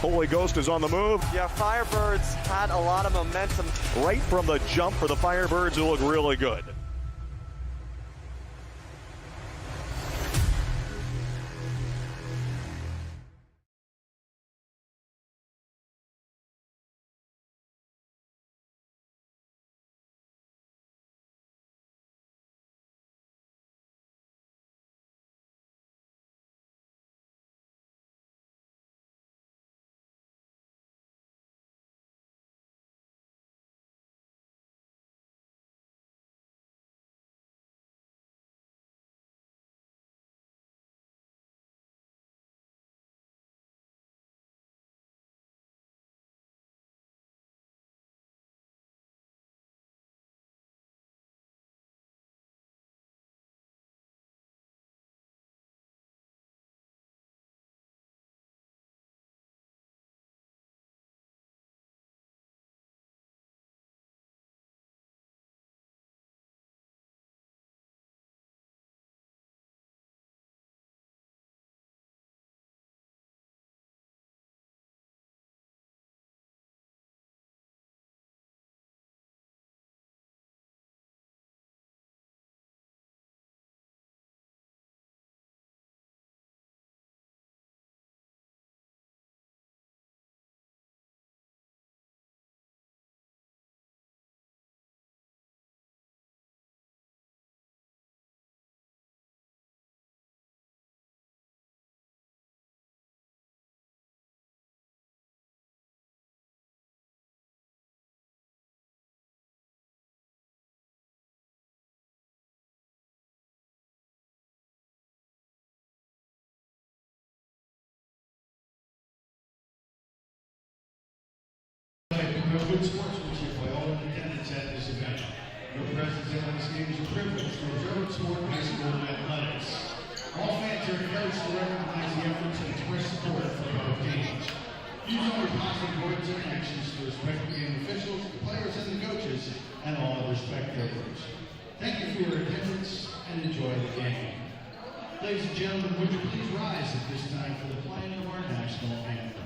Holy Ghost is on the move. Yeah, Firebirds had a lot of momentum. Right from the jump for the Firebirds, who look really good. Good sportsmanship by all in attendance at this event. Your presence at this game is a privilege to observe sport high school athletics. All fans are encouraged to recognize the efforts and express support for both teams. Use only positive words and actions to respect the game officials, the players, and the coaches, and all other spectators. Thank you for your attendance and enjoy the game. Ladies and gentlemen, would you please rise at this time for the playing of our national anthem.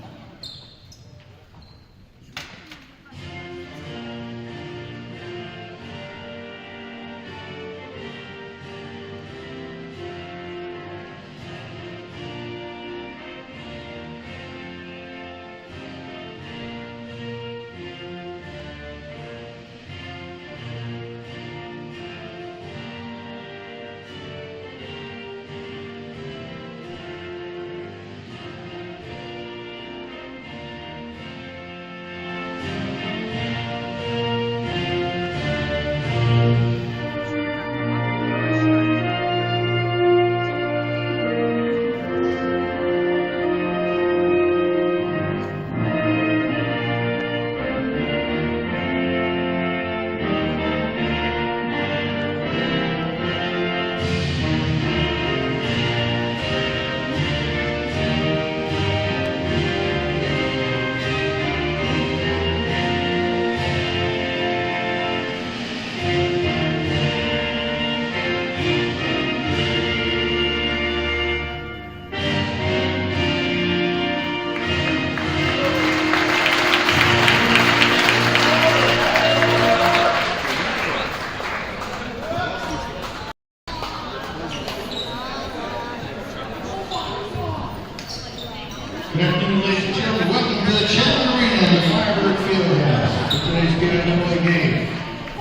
Good afternoon, ladies and gentlemen. Welcome to the Chapman Arena at the Firebird Fieldhouse for today's BIWA game,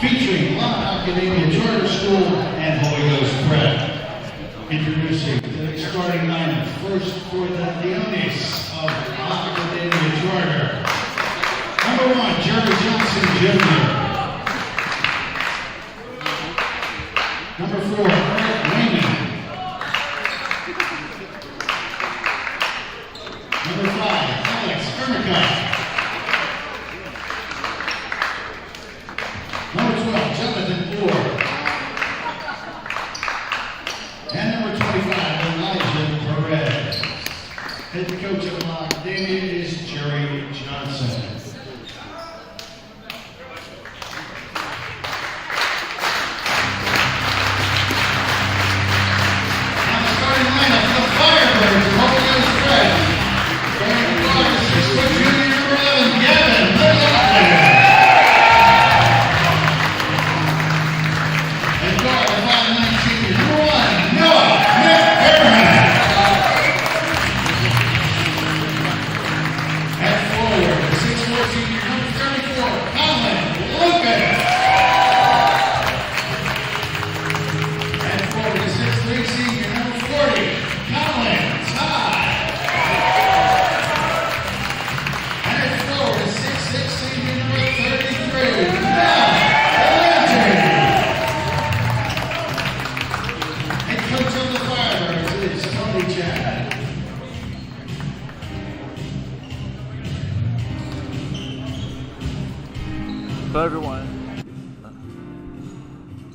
featuring La Academia Charter School and Holy Ghost Prep. Introducing the starting lineup. First for the Leones of La Academia Charter. Number 1, Jerry Johnson Jr. Number 4, Eric Rainey. Number 5, Alex Ermica. Number 12, Jonathan Ford. And number 25, Elijah Perez. Head coach of La Academia is Jerry Johnson.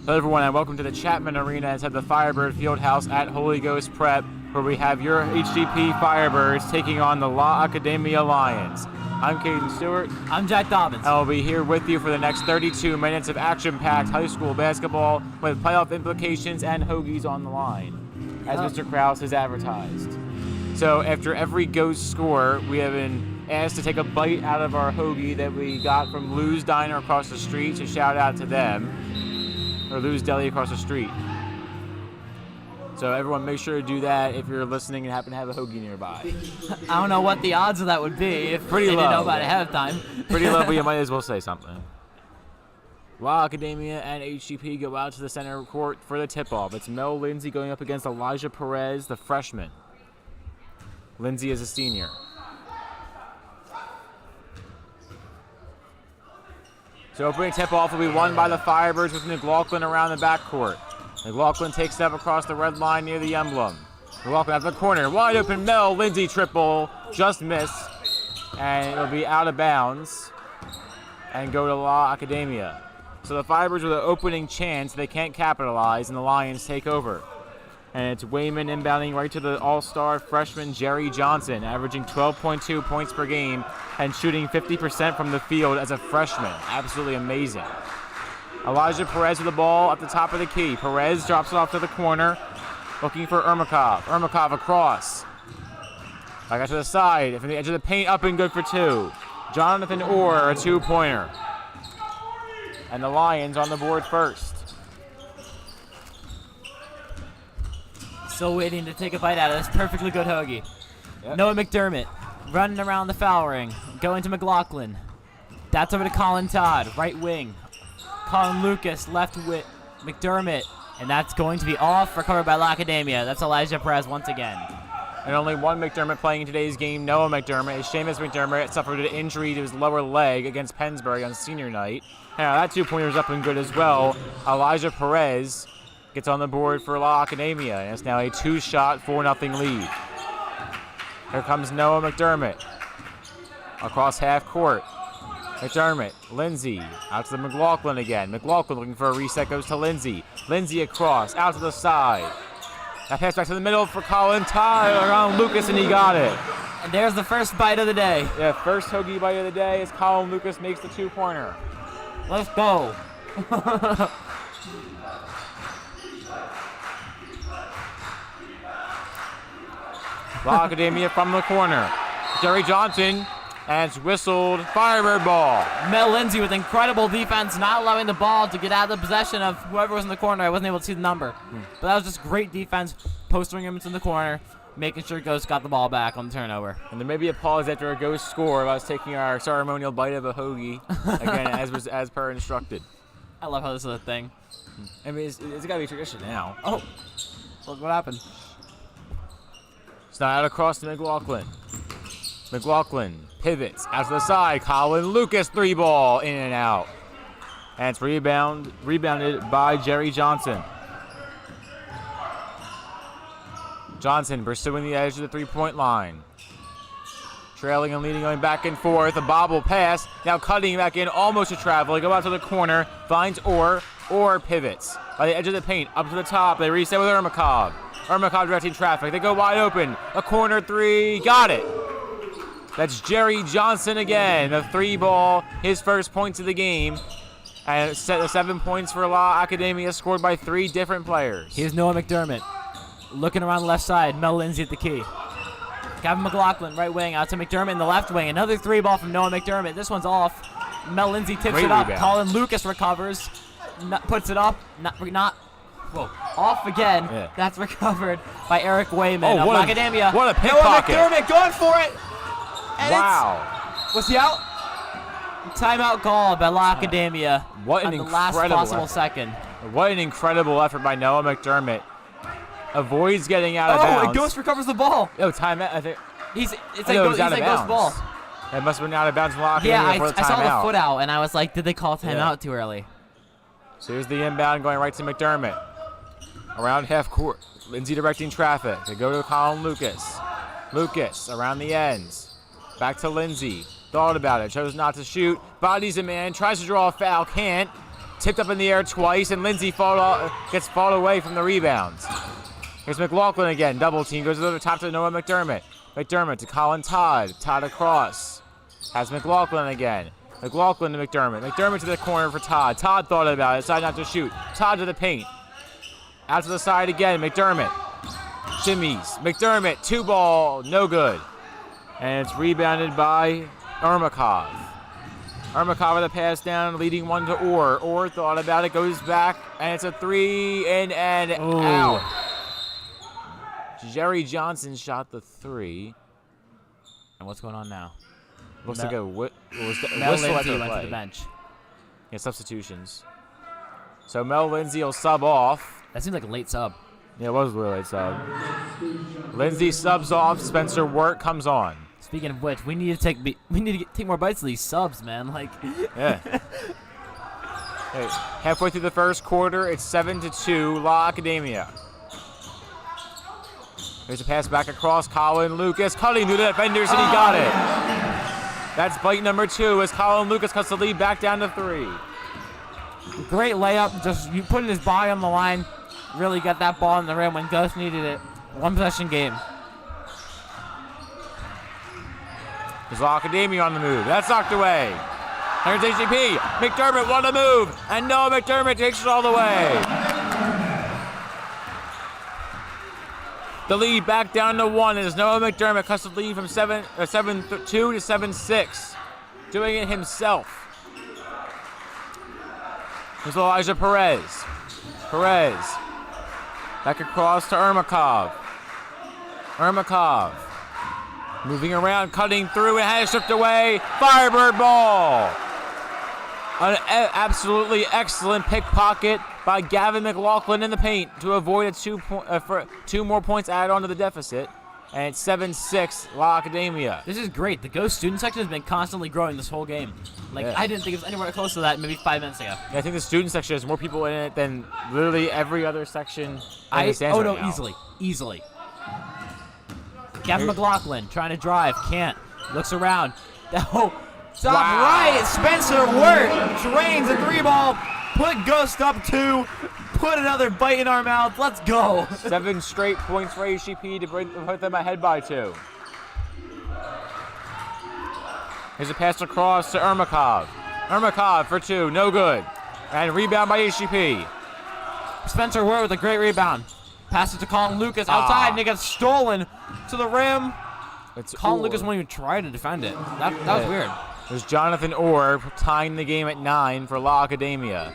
Hello everyone and welcome to the Chapman Arena inside the Firebird Fieldhouse at Holy Ghost Prep, where we have your HGP Firebirds taking on the La Academia Lions. I'm Caden Stewart. I'm Jack Dobbins. And I'll be here with you for the next 32 minutes of action-packed high school basketball with playoff implications and hoagies on the line, as Mr. Krause has advertised. So after every Ghost score, we have been asked to take a bite out of our hoagie that we got from Lou's Diner across the street, so shout out to them. Or Lou's Deli across the street. So everyone make sure to do that if you're listening and happen to have a hoagie nearby. I don't know what the odds of that would be if Pretty they low, didn't know about it yeah. ahead of time. Pretty low, but you might as well say something. La Academia and HGP go out to the center court for the tip-off. It's Mel Lindsey going up against Elijah Perez, the freshman. Lindsey is a senior. So opening tip-off will be won by the Firebirds with McLaughlin around the backcourt. McLaughlin takes it up across the red line near the emblem. McLaughlin at the corner, wide open Mel Lindsey triple, just missed, and it'll be out of bounds and go to La Academia. So the Firebirds with an opening chance, they can't capitalize, and the Lions take over. And it's Wayman inbounding right to the all-star freshman Jerry Johnson, averaging 12.2 points per game and shooting 50% from the field as a freshman. Absolutely amazing. Elijah Perez with the ball at the top of the key. Perez drops it off to the corner, looking for Ermakov. Ermakov across. Back out to the side, from the edge of the paint, up and good for two. Jonathan Orr, a two-pointer. And the Lions on the board first. Still waiting to take a bite out of this perfectly good hoagie. Yep. Noah McDermott running around the foul ring, going to McLaughlin. That's over to Colin Todd, right wing. Colin Lucas, left with McDermott, and that's going to be off, recovered by La Academia. That's Elijah Perez once again. And only one McDermott playing in today's game, Noah McDermott. Is Seamus McDermott suffered an injury to his lower leg against Pennsbury on senior night. Now that two-pointer's up and good as well. Elijah Perez gets on the board for La Academia, and it's now a two-shot, 4-0 lead. Here comes Noah McDermott across half court. McDermott, Lindsey, out to the McLaughlin again. McLaughlin looking for a reset, goes to Lindsey. Lindsey across, out to the side. That pass back to the middle for Colin Todd around Lucas, and he got it. And there's the first bite of the day. Yeah, first hoagie bite of the day as Colin Lucas makes the two-pointer. Let's go. La Academia from the corner. Jerry Johnson, and it's whistled Firebird ball. Mel Lindsey with incredible defense, not allowing the ball to get out of the possession of whoever was in the corner. I wasn't able to see the number. But that was just great defense, posting him into the corner, making sure Ghost got the ball back on the turnover. And there may be a pause after a Ghost score of us taking our ceremonial bite of a hoagie, again, as per instructed. I love how this is a thing. I mean, it's got to be tradition now. Oh, look what happened. It's not out across to McLaughlin. McLaughlin pivots out to the side. Colin Lucas, three ball, in and out. And it's rebounded by Jerry Johnson. Johnson pursuing the edge of the three-point line. Trailing and leading, going back and forth. A bobble pass. Now cutting back in, almost to travel. They go out to the corner. Finds Orr. Orr pivots by the edge of the paint. Up to the top. They reset with Ermakov. Ermakov directing traffic. They go wide open. A corner three. Got it. That's Jerry Johnson again. The three ball. His first points of the game. And set 7 points for La Academia, scored by three different players. Here's Noah McDermott. Looking around the left side. Mel Lindsey at the key. Gavin McLaughlin, right wing, out to McDermott in the left wing. Another three ball from Noah McDermott. This one's off. Mel Lindsey tips Great it up. rebound. Colin Lucas recovers. Puts it up. Whoa. Off again. Yeah. That's recovered by Eric Wayman of Academia. What a Noah pickpocket. McDermott going for it. And Wow. Was he out? Timeout call by La Academia What an on the last incredible possible effort. second. What an incredible effort by Noah McDermott. Avoids getting out of Oh, bounds. and Ghost recovers the ball. Oh, timeout. I think. It's I know it was like out of Ghost ball. bounds. It must have been out of bounds from La Yeah, Academia for the I saw timeout. the foot out, and I was like, did they call timeout Yeah. too early? So here's the inbound going right to McDermott. Around half court. Lindsey directing traffic. They go to Colin Lucas. Lucas around the ends. Back to Lindsey. Thought about it. Chose not to shoot. Bodies a man. Tries to draw a foul. Can't. tipped up in the air twice, and Lindsey gets fought away from the rebounds. Here's McLaughlin again. Double team. Goes to the top to Noah McDermott. McDermott to Colin Todd. Todd across. Has McLaughlin again. McLaughlin to McDermott. McDermott to the corner for Todd. Todd thought about it. Decided not to shoot. Todd to the paint. Out to the side again. McDermott. Shimmies. McDermott. 2-ball. No good. And it's rebounded by Ermakov. Ermakov with a pass down, leading one to Orr. Orr thought about it, goes back, and it's a 3 in and out. Jerry Johnson shot the 3. And what's going on now? Looks like a Mel whistle Lindsey after went to play. the bench. Yeah, substitutions. So Mel Lindsey will sub off. That seems like a late sub. Yeah, it was a really late sub. Lindsey subs off. Spencer Wert comes on. Speaking of which, we need to take more bites of these subs, man. Like, Yeah. Hey, halfway through the first quarter, it's 7-2, La Academia. Here's a pass back across. Colin Lucas cutting through the defenders, and he got it. That's bite number 2 as Colin Lucas cuts the lead back down to 3. great layup. Just you putting his body on the line, really got that ball in the rim when Gus needed it. One possession game. There's La Academia on the move. That's knocked away. Here's HGP. McDermott won the move, and Noah McDermott takes it all the way. The lead back down to 1 as Noah McDermott cuts the lead from 7-2 to 7-6, doing it himself. Here's Elijah Perez. Perez back across to Ermakov. Ermakov moving around, cutting through, and has stripped away. Firebird ball. An absolutely excellent pickpocket by Gavin McLaughlin in the paint to avoid a 2 more points added on to the deficit. And it's 7-6 La Academia. This is great. The Ghost student section has been constantly growing this whole game. Like, Yeah. I didn't think it was anywhere close to that maybe 5 minutes ago. I think the student section has more people in it than literally every other section. in the stands right now. Easily. Gavin McLaughlin trying to drive, can't. Looks around. Oh, top Wow. right. Spencer Wert drains a 3-ball. Put Ghost up 2. Put another bite in our mouth. Let's go. 7 straight points for HGP to put them ahead by 2. Here's a pass across to Ermakov. Ermakov for 2, no good. And rebound by HGP. Spencer Wert with a great rebound. Pass it to Colin Lucas outside, and it gets stolen to the rim. Colin Orr. Lucas won't even try to defend it. That was weird. There's Jonathan Orr tying the game at 9 for La Academia.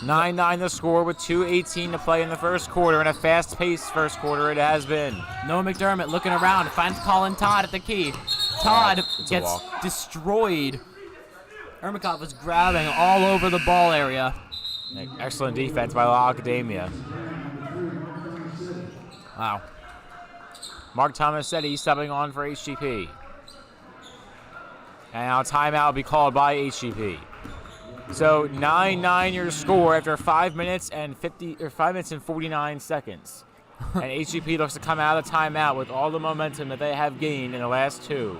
9-9 the score with 2:18 to play in the first quarter, and a fast-paced first quarter it has been. Noah McDermott looking around, finds Colin Todd at the key. Todd gets destroyed. Ermakov was grabbing all over the ball area. Excellent defense by La Academia. Wow. Mark Tomasetti subbing on for HGP. And now timeout will be called by HGP. So 9-9 your score after 5 minutes and 49 seconds. And HGP looks to come out of the timeout with all the momentum that they have gained in the last 2.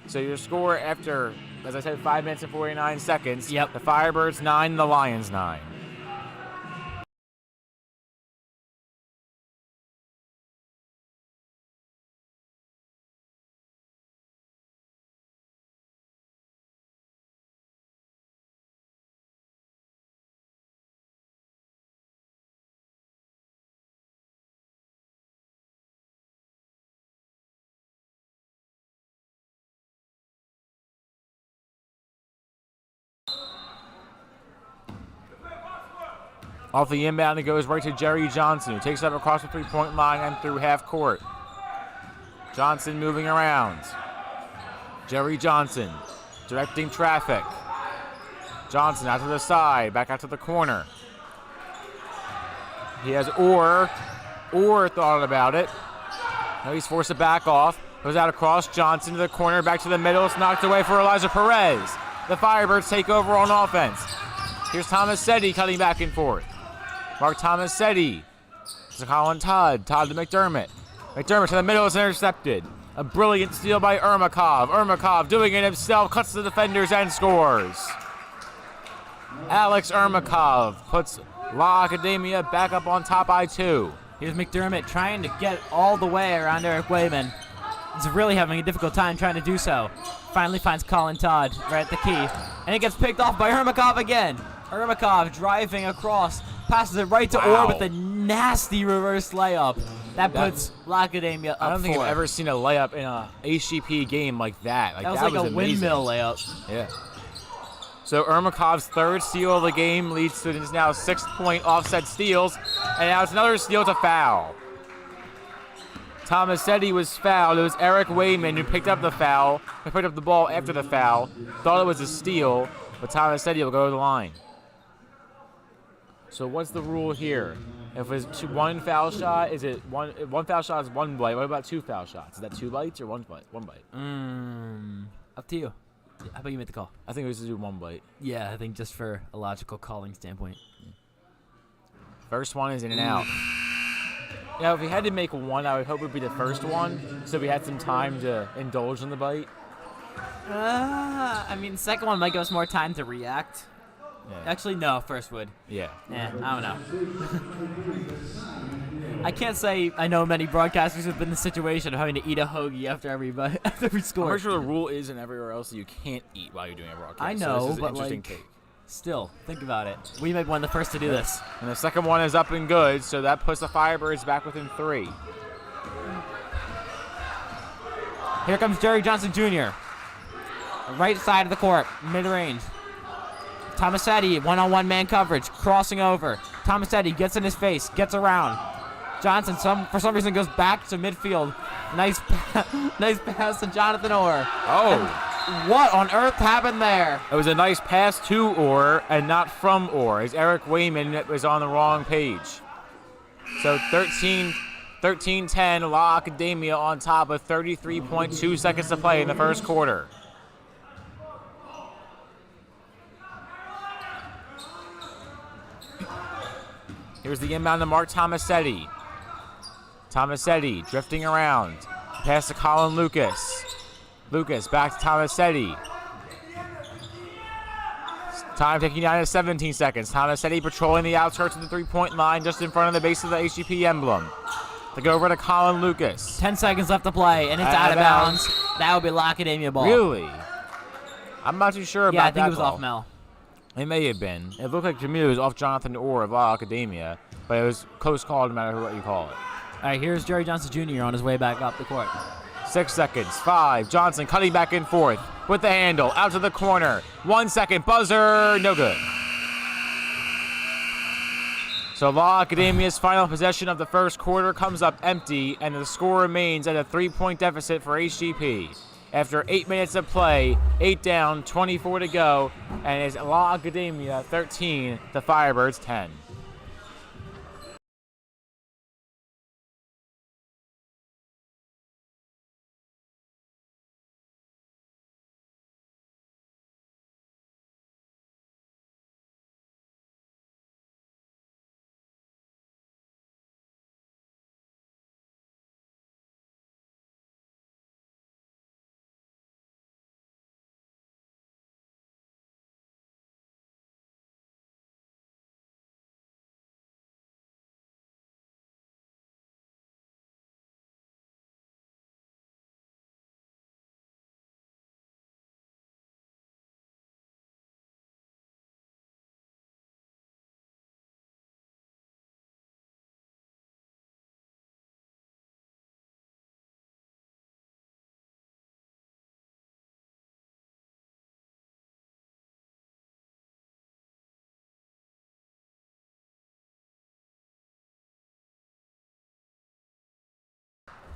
So your score after, as I said, 5 minutes and 49 seconds. Yep. The Firebirds 9, the Lions 9. Off the inbound, it goes right to Jerry Johnson, who takes it up across the three-point line and through half court. Johnson moving around. Jerry Johnson directing traffic. Johnson out to the side, back out to the corner. He has Orr. Orr thought about it. Now he's forced to back off. Goes out across Johnson to the corner, back to the middle. It's knocked away for Elijah Perez. The Firebirds take over on offense. Here's Tomasetti cutting back and forth. Mark Tomasetti to Colin Todd. Todd to McDermott. McDermott to the middle is intercepted. A brilliant steal by Ermakov. Ermakov doing it himself, cuts the defenders and scores. Alex Ermakov puts La Academia back up on top by 2. Here's McDermott trying to get all the way around Eric Wayman. He's really having a difficult time trying to do so. Finally finds Colin Todd right at the key. And it gets picked off by Ermakov again. Ermakov driving across, passes it right to Orr with a nasty reverse layup. That puts La Academia up 4. I don't think I've ever seen a layup in a HGP game like that. That was like a amazing. windmill layup. Yeah. So Ermakov's 3rd steal of the game leads to his now 6-point offset steals. And now it's another steal. It's a foul. Tomasetti was fouled. It was Eric Wayman who picked up the foul. He picked up the ball after the foul. Thought it was a steal, but Tomasetti will go to the line. So what's the rule here? If it's 1 foul shot, is it one foul shot is 1 bite. What about 2 foul shots? Is that 2 bites or 1 bite? 1 bite. Up to you. How about you make the call? I think we should do 1 bite. Yeah, I think just for a logical calling standpoint. First one is in and out. Now, if we had to make one, I would hope it would be the first one, so we had some time to indulge in the bite. I mean, the second one might give us more time to react. Yeah. Actually, no, first would. Yeah. I don't know. I can't say I know many broadcasters who've been in the situation of having to eat a hoagie after every score. I'm pretty sure the rule is in everywhere else that you can't eat while you're doing a broadcast. I know, so this is but an interesting like, take. Still, think about it. We might be one of the first to do this. And the second one is up and good, so that puts the Firebirds back within 3. Here comes Jerry Johnson Jr. Right side of the court, mid-range. Tomasetti, one-on-one man coverage, crossing over. Tomasetti gets in his face, gets around. Johnson, for some reason, goes back to midfield. Nice pass to Jonathan Orr. Oh. What on earth happened there? It was a nice pass to Orr and not from Orr, as Eric Wayman was on the wrong page. So 13-10, La Academia on top with 33.2 seconds to play in the first quarter. Here's the inbound to Mark Tomasetti. Tomasetti drifting around. Pass to Colin Lucas. Lucas back to Tomasetti. Time taking down to 17 seconds. Tomasetti patrolling the outskirts of the 3-point line just in front of the base of the HGP emblem. They go over to Colin Lucas. 10 seconds left to play, and it's out of bounds. That would be La Academia ball. Really? I'm not too sure about that. Yeah, I think it was call. off Mel. It may have been. It looked like to me it was off Jonathan Orr of La Academia, but it was close call no matter what you call it. All right, here's Jerry Johnson Jr. on his way back up the court. 6 seconds. 5. Johnson cutting back and forth with the handle out to the corner. 1 second. Buzzer. No good. So La Academia's final possession of the first quarter comes up empty, and the score remains at a 3-point deficit for HGP. After 8 minutes of play, 8 down, 24 to go, and it's La Academia 13, the Firebirds 10.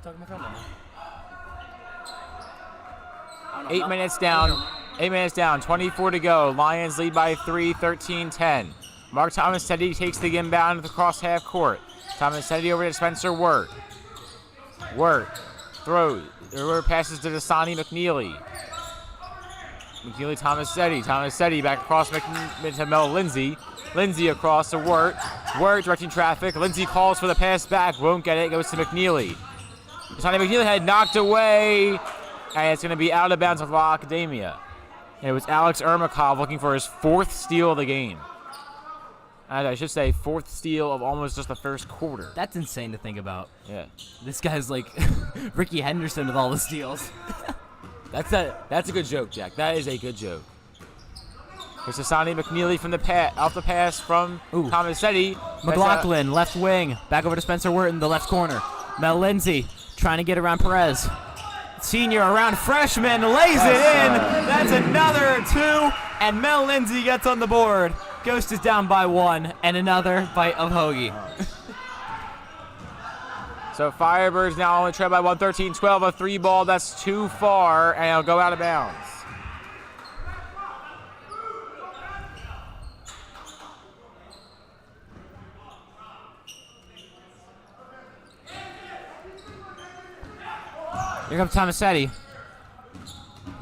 Talking my phone now. 8 minutes down. 8 minutes down. 24 to go. Lions lead by 3, 13-10. Mark Tomasetti takes the inbound across half court. Tomasetti over to Spencer Wert. Wert throws. Wert passes to Dasani McNeely. McNeely Tomasetti. Tomasetti back across to Mel Lindsey. Lindsey across to Wert. Wert directing traffic. Lindsey calls for the pass back. Won't get it. Goes to McNeely. Dasani McNeely had knocked away, and it's going to be out of bounds with La Academia. And it was Alex Ermakov looking for his 4th steal of the game. I should say, 4th steal of almost just the first quarter. That's insane to think about. Yeah. This guy's like Ricky Henderson with all the steals. That's a good joke, Jack. That is a good joke. Here's Dasani McNeely from off the pass from Tomasetti. McLaughlin, left wing. Back over to Spencer Wert in the left corner. Mel Lindsey trying to get around Perez. Senior around freshman, lays it in. That's another 2, and Mel Lindsey gets on the board. Ghost is down by 1, and another bite of hoagie. So Firebirds now only trail by 113-12. A 3 ball, that's too far, and it'll go out of bounds. Here comes Tomasetti.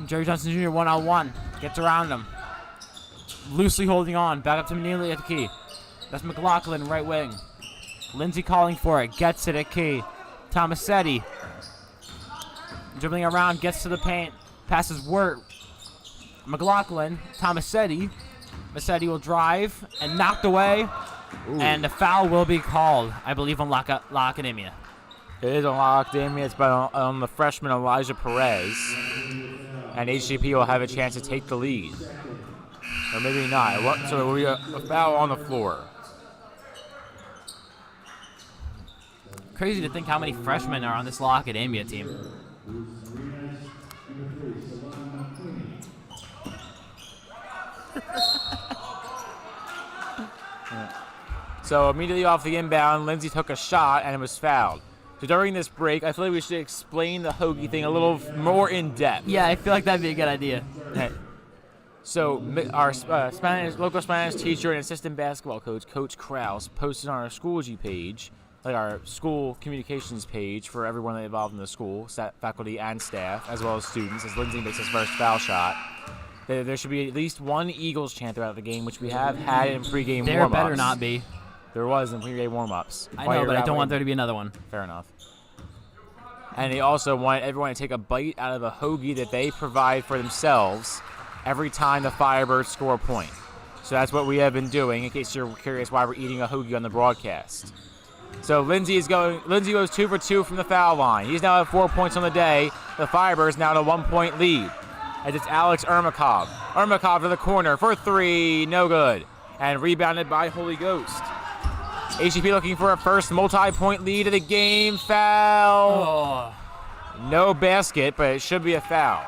Jerry Johnson Jr. 1-on-1. Gets around him. Loosely holding on. Back up to McNeely at the key. That's McLaughlin, right wing. Lindsey calling for it. Gets it at key. Tomasetti. Dribbling around. Gets to the paint. Passes Wert. McLaughlin. Tomasetti. Massetti will drive and knocked away. Ooh. And a foul will be called, I believe, on La Academia. It is on La Academia. It's on the freshman Elijah Perez. And HGP will have a chance to take the lead. Or maybe not. So it will be a foul on the floor. Crazy to think how many freshmen are on this La Academia team. So immediately off the inbound, Lindsey took a shot and it was fouled. So during this break, I feel like we should explain the hoagie thing a little more in depth. Yeah, I feel like that'd be a good idea. So our local Spanish teacher and assistant basketball coach, Coach Krause, posted on our Schoology page, like our school communications page for everyone involved in the school, faculty and staff, as well as students, as Lindsey makes his first foul shot. There should be at least one Eagles chant throughout the game, which we have had in pregame warm-ups. There better not be. There was in pregame warm-ups. I know, but I don't want there to be another one. Fair enough. And they also want everyone to take a bite out of a hoagie that they provide for themselves every time the Firebirds score a point. So that's what we have been doing, in case you're curious why we're eating a hoagie on the broadcast. So Lindsey goes 2 for 2 from the foul line. He's now at 4 points on the day. The Firebirds now at a 1-point lead. As it's Alex Ermakov. Ermakov to the corner for 3, no good. And rebounded by Holy Ghost. HGP looking for a first multi-point lead of the game. Foul. Oh. No basket, but it should be a foul.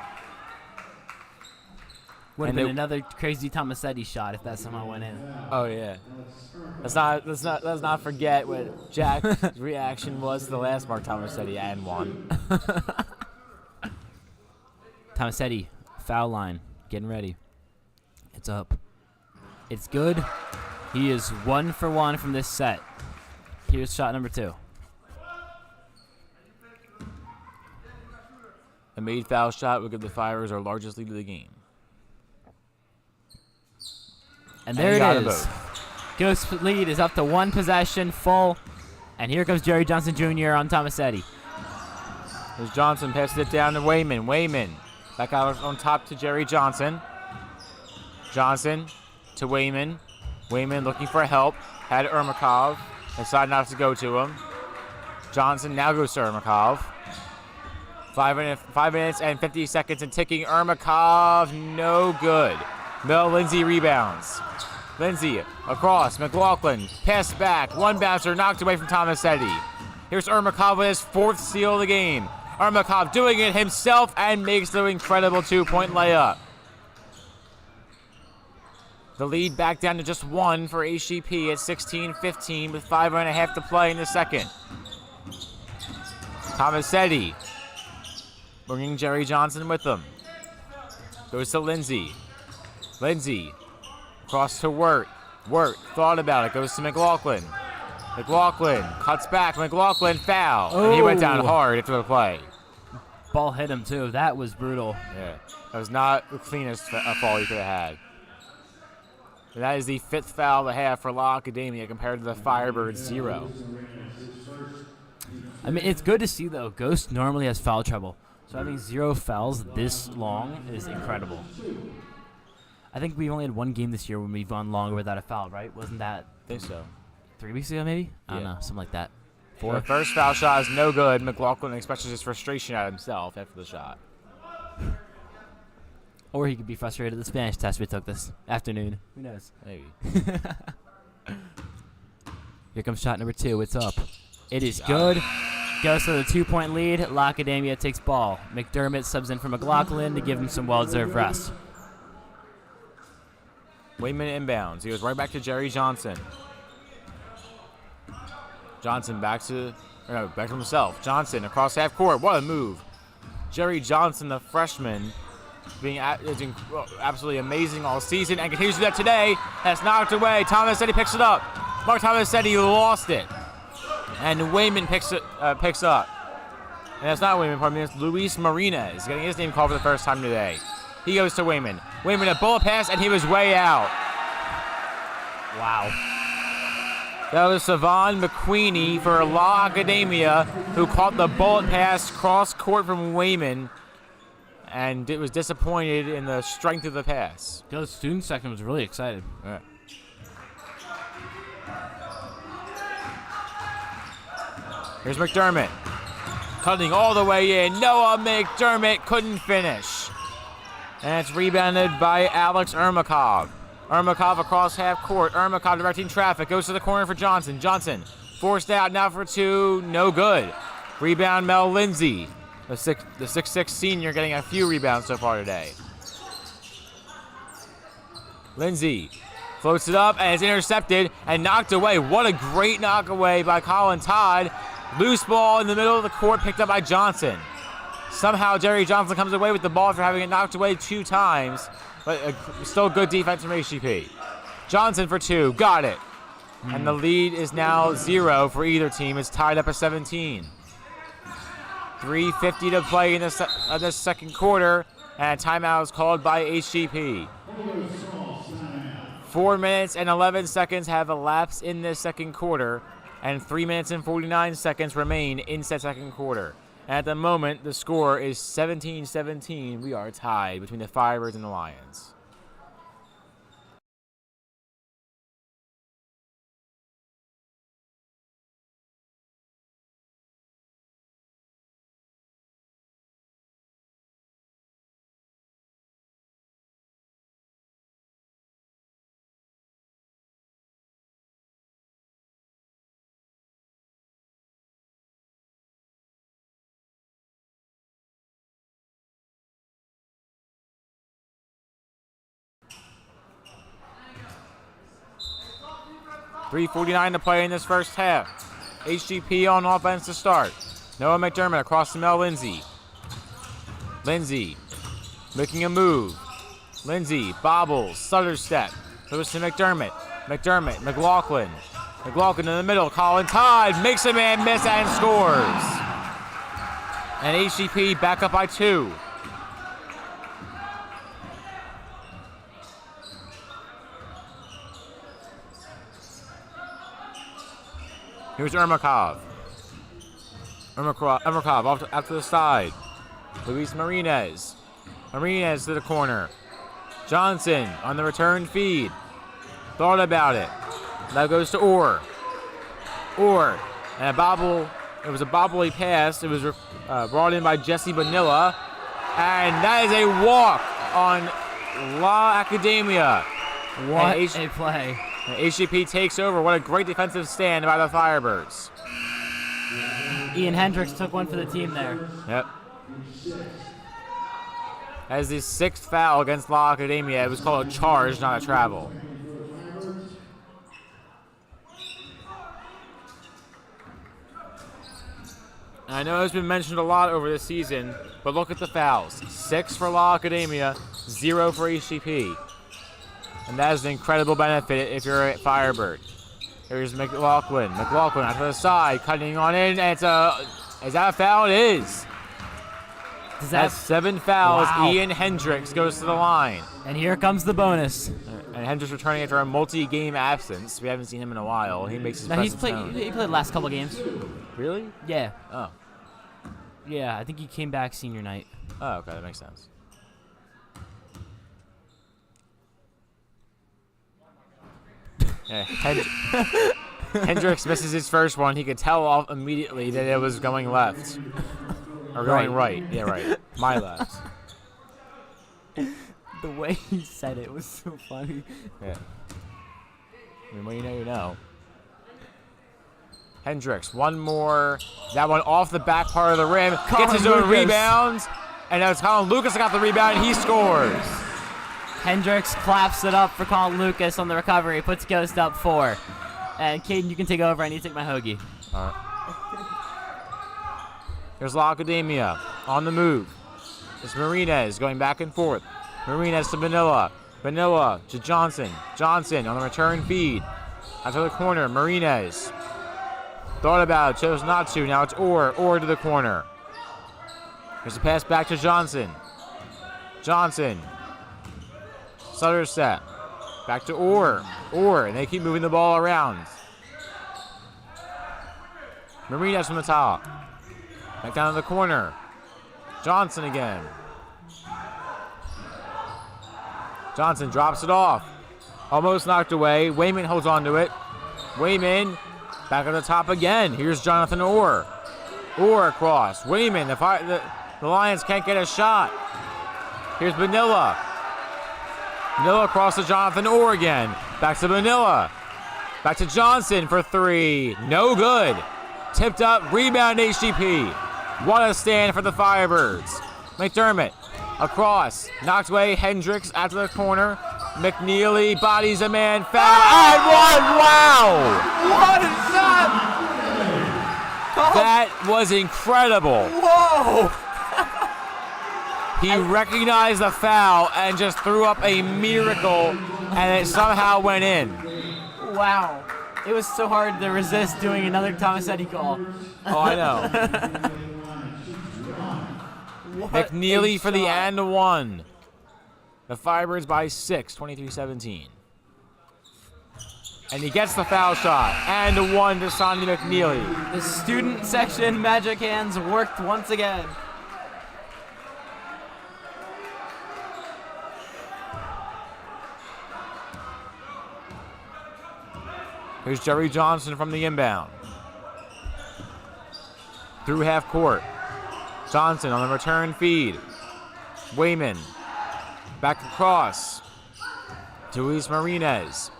Would have been another crazy Tomasetti shot if that somehow went in. Oh yeah. Let's not forget what Jack's reaction was to the last Mark Tomasetti and one. Tomasetti, foul line, getting ready. It's up. It's good. He is 1 for 1 from this set. Here's shot number 2. A made foul shot would give the Firebirds our largest lead of the game. And there it is. Ghost's lead is up to 1 possession, full. And here comes Jerry Johnson Jr. on Tomasetti. As Johnson passes it down to Wayman. Wayman back out on top to Jerry Johnson. Johnson to Wayman. Wayman looking for help. Had Ermakov. Decided not to go to him. Johnson now goes to Ermakov. 5 minutes and 50 seconds and ticking. Ermakov, no good. Mel Lindsey rebounds. Lindsey across. McLaughlin. Pass back. One bouncer knocked away from Tomasetti. Here's Ermakov with his 4th steal of the game. Ermakov doing it himself and makes the incredible 2-point layup. The lead back down to just 1 for HGP at 16-15 with 5.5 to play in the second. Tomasetti bringing Jerry Johnson with them. Goes to Lindsey. Lindsey across to Wert. Wert thought about it. Goes to McLaughlin. McLaughlin cuts back. McLaughlin foul. Oh. And he went down hard after the play. Ball hit him too. That was brutal. Yeah. That was not the cleanest fall you could have had. And that is the 5th foul of the half for La Academia compared to the Firebirds 0. I mean, it's good to see, though. Ghost normally has foul trouble. So having 0 fouls this long is incredible. I think we've only had 1 game this year when we've gone longer without a foul, right? Wasn't that I think so. 3 weeks ago, maybe? I don't Yeah. know, something like that. The first foul shot is no good. McLaughlin expresses his frustration at himself after the shot. Or he could be frustrated at the Spanish test we took this afternoon. Who knows? Maybe. Here comes shot number 2. It's up. It is good. Goes for the 2-point lead. La Academia takes ball. McDermott subs in for McLaughlin to give him some well-deserved rest. Wayman inbounds. He goes right back to Jerry Johnson. Johnson back to himself. Johnson across half court. What a move. Jerry Johnson, the freshman, being absolutely amazing all season and continues to do that today. That's knocked away. Tomasetti picks it up. Mark Tomasetti lost it. And Wayman picks up. And that's not Wayman, pardon me. It's Luis Marinez getting his name called for the first time today. He goes to Wayman. Wayman, a bullet pass, and he was way out. Wow. That was Savon McQueenie for La Academia, who caught the bullet pass cross court from Wayman, and it was disappointed in the strength of the pass. The student section was really excited. All right. Here's McDermott, cutting all the way in. Noah McDermott couldn't finish. And it's rebounded by Alex Ermakov. Ermakov across half court. Ermakov directing traffic. Goes to the corner for Johnson. Johnson forced out now for 2. No good. Rebound Mel Lindsey. The 6'6" senior getting a few rebounds so far today. Lindsey floats it up and it's intercepted and knocked away. What a great knock away by Colin Todd. Loose ball in the middle of the court picked up by Johnson. Somehow Jerry Johnson comes away with the ball after having it knocked away 2 times, but still good defense from HGP. Johnson for 2, got it. And the lead is now 0 for either team. It's tied up at 17. 3:50 to play in the second quarter, and a timeout is called by HGP. 4 minutes and 11 seconds have elapsed in this second quarter, and 3 minutes and 49 seconds remain in that second quarter. At the moment, the score is 17-17. We are tied between the Firebirds and the Lions. .349 to play in this first half. HGP on offense to start. Noah McDermott across to Mel Lindsey. Lindsey making a move. Lindsey bobbles, stutter step. Goes to McDermott. McDermott, McLaughlin. McLaughlin in the middle. Colin Todd makes a man miss and scores. And HGP back up by 2. Here's Ermakov. Ermakov out to the side. Luis Marinez. Marinez to the corner. Johnson on the return feed. Thought about it. Now goes to Orr. Orr. And a bobble. It was a bobbly pass. It was brought in by Jesse Bonilla. And that is a walk on La Academia. What a play. HGP takes over. What a great defensive stand by the Firebirds. Ian Hendrix took one for the team there. Yep. As the 6th foul against La Academia, it was called a charge, not a travel. And I know it's been mentioned a lot over this season, but look at the fouls. 6 for La Academia, 0 for HGP. And that is an incredible benefit if you're a Firebird. Here's McLaughlin. McLaughlin out to the side, cutting on in. And is that a foul? It is. That's 7 fouls. Wow. Ian Hendrix goes to the line. And here comes the bonus. And Hendrix returning after a multi-game absence. We haven't seen him in a while. He makes his Now presence known. he played the last couple games. Really? Yeah. Oh. Yeah, I think he came back senior night. Oh, okay. That makes sense. Yeah, Hendrix misses his first one. He could tell off immediately that it was going left. Or going right. Yeah, right. My left. The way he said it was so funny. Yeah. I mean, when you know, you know. Hendrix, one more. That one off the back part of the rim. Colin Gets his own Lucas. rebounds. And now it's Colin Lucas that got the rebound, and he scores. Hendrix claps it up for Colin Lucas on the recovery. Puts Ghost up 4. And Caden, you can take over. I need to take my hoagie. All right. Here's La Academia on the move. It's Marinez going back and forth. Marinez to Vanilla. Vanilla to Johnson. Johnson on the return feed. Out to the corner. Marinez. Thought about it. Chose not to. Now it's Orr. Orr to the corner. Here's a pass back to Johnson. Johnson. Sutter set. Back to Orr. Orr. And they keep moving the ball around. Marinez from the top. Back down to the corner. Johnson again. Johnson drops it off. Almost knocked away. Wayman holds on to it. Wayman back at the top again. Here's Jonathan Orr. Orr across. Wayman. The Lions can't get a shot. Here's Vanilla. Vanilla across to Jonathan Orr again. Back to Vanilla. Back to Johnson for 3. No good. Tipped up. Rebound HGP. What a stand for the Firebirds. McDermott across. Knocked away. Hendrix out to the corner. McNeely bodies a man. Foul. And one. Wow. What a shot! That was incredible. Whoa! He recognized the foul and just threw up a miracle, and it somehow went in. Wow. It was so hard to resist doing another Tomasetti call. Oh, I know. McNeely for the and one. The Firebirds by 6, 23-17. And he gets the foul shot. And a 1 to Dasani McNeely. The student section magic hands worked once again. Here's Jerry Johnson from the inbound. Through half court. Johnson on the return feed. Wayman. Back across. To Luis Marinez.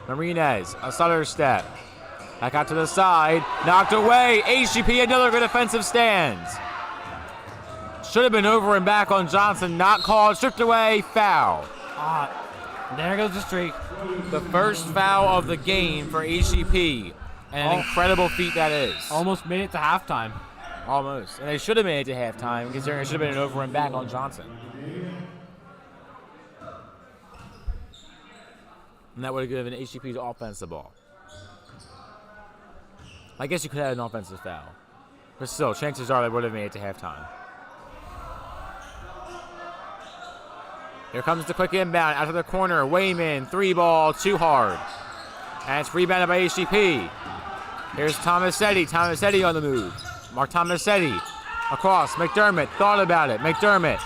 Marinez, a stutter step. Back out to the side. Knocked away. HGP, another good offensive stand. Should have been over and back on Johnson. Not called. Stripped away. Foul. There goes the streak. The first foul of the game for HGP. And an incredible feat that is. Almost made it to halftime. Almost. And they should have made it to halftime, considering it should have been an over and back on Johnson. And that would have given HGP's offense the ball. I guess you could have an offensive foul. But still, chances are they would have made it to halftime. Here comes the quick inbound out of the corner. Wayman, 3-ball, too hard. And it's rebounded by HGP. Here's Tomasetti. Tomasetti on the move. Mark Tomasetti across. McDermott thought about it. McDermott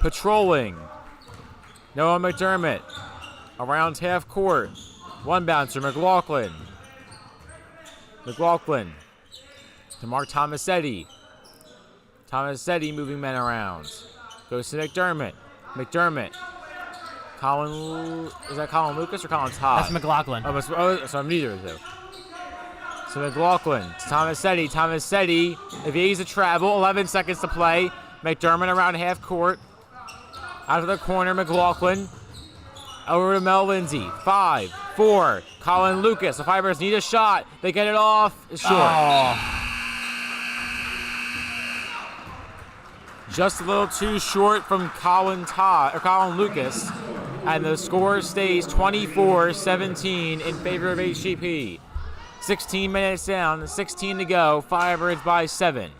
patrolling. Noah McDermott around half court. One bouncer, McLaughlin. McLaughlin to Mark Tomasetti. Tomasetti moving men around. Goes to McDermott. McDermott. Colin, is that Colin Lucas or Colin Todd? That's McLaughlin. So I'm neither of them. So McLaughlin to Tomasetti. Tomasetti evades the travel. 11 seconds to play. McDermott around half court. Out of the corner, McLaughlin. Over to Mel Lindsey. 5, 4. Colin Lucas. The Fibers need a shot. They get it off. It's short. Oh. Just a little too short from Colin Lucas. And the score stays 24-17 in favor of HGP. 16 minutes down, 16 to go. Firebirds by 7.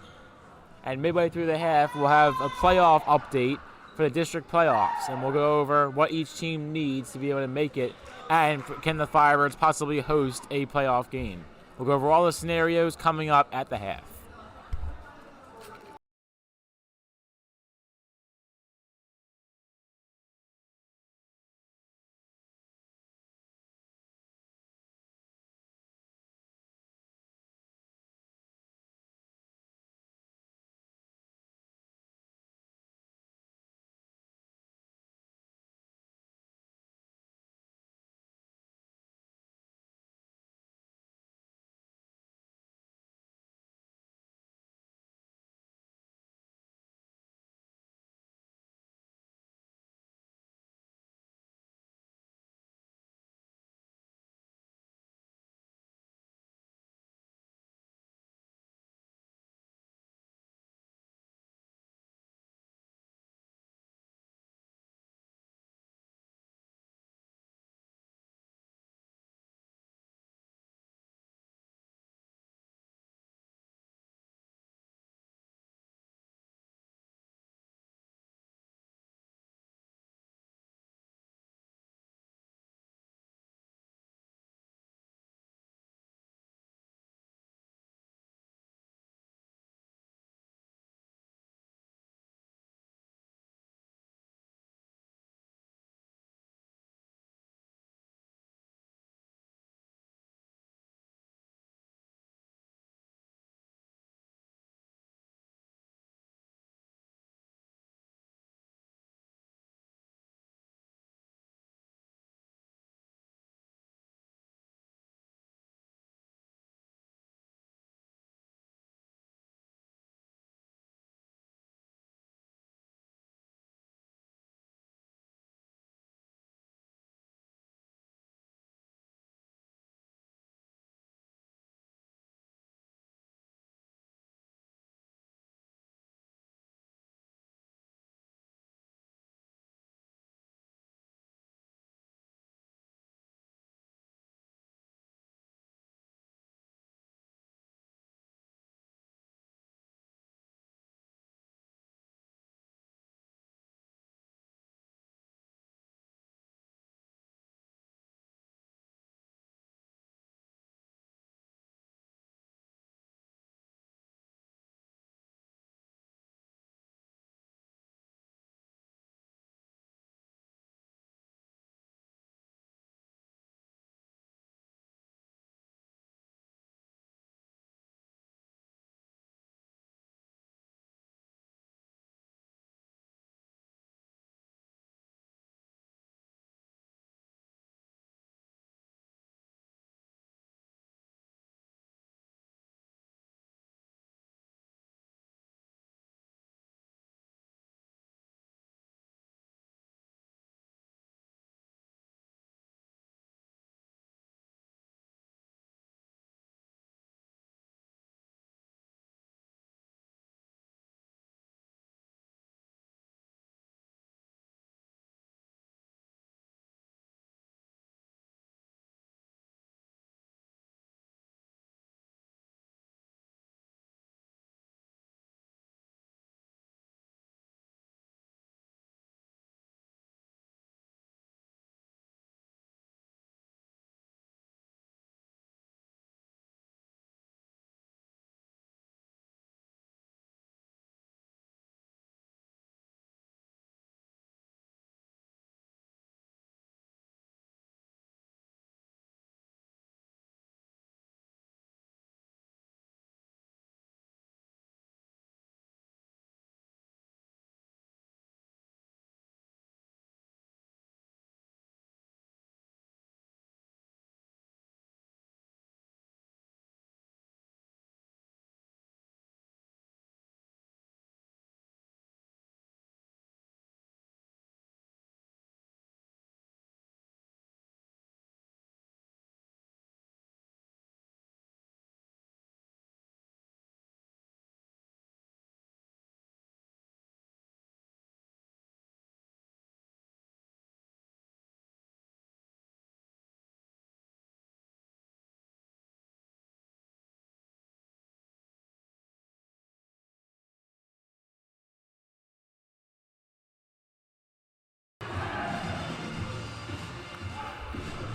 And midway through the half, we'll have a playoff update for the district playoffs. And we'll go over what each team needs to be able to make it. And can the Firebirds possibly host a playoff game? We'll go over all the scenarios coming up at the half.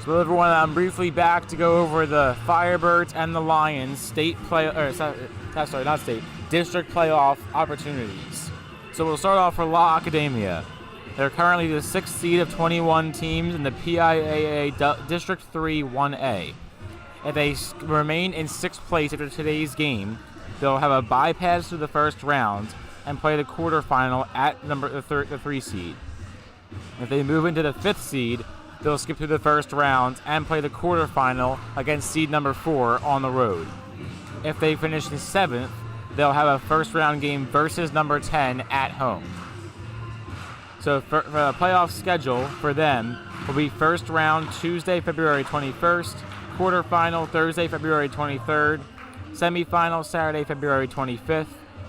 So everyone, briefly back to go over the Firebirds and the Lions district playoff opportunities. So we'll start off for La Academia. They're currently the 6th seed of 21 teams in the PIAA District 3 1A. If they remain in 6th place after today's game, they'll have a bypass to the first round and play the quarterfinal at the 3 seed. If they move into the 5th seed, they'll skip through the first round and play the quarterfinal against seed number 4 on the road. If they finish in 7th, they'll have a first round game versus number 10 at home. So for the playoff schedule for them will be first round Tuesday, February 21st, quarterfinal Thursday, February 23rd, semifinal Saturday, February 25th,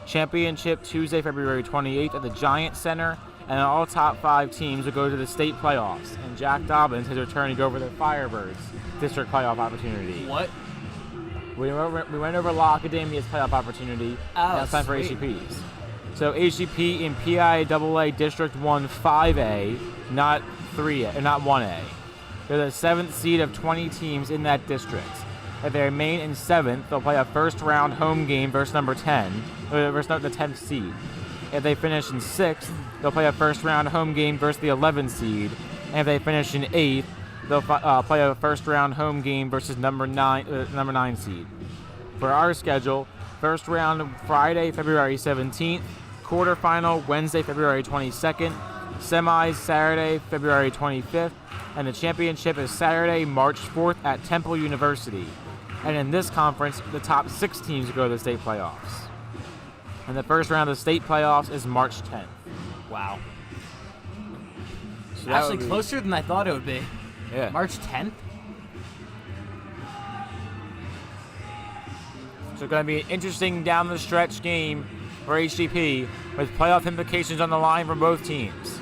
championship Tuesday, February 28th at the Giant Center, and all top 5 teams will go to the state playoffs. And Jack Dobbins has returned to go over the Firebirds district playoff opportunity. What? We went over La Academia's playoff opportunity. Now it's time for sweet. HGPs. So HGP in PIAA District 1 5A, not 3A, not 1A. They're the 7th seed of 20 teams in that district. If they remain in 7th, they'll play a first round home game versus number 10, versus the 10th seed. If they finish in 6th, they'll play a first round home game versus the 11th seed. And if they finish in 8th, they'll play a first round home game versus number 9 seed. For our schedule, first round Friday, February 17th, quarterfinal Wednesday, February 22nd, semis Saturday, February 25th, and the championship is Saturday, March 4th at Temple University. And in this conference, the top 6 teams go to the state playoffs. And the first round of the state playoffs is March 10th. Wow. So that Actually would be- closer than I thought it would be. Yeah. March 10th? So it's going to be an interesting down the stretch game for HGP with playoff implications on the line for both teams.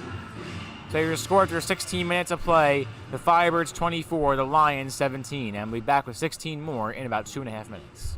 So your score after 16 minutes of play, the Firebirds 24, the Lions 17. And we'll be back with 16 more in about 2.5 minutes.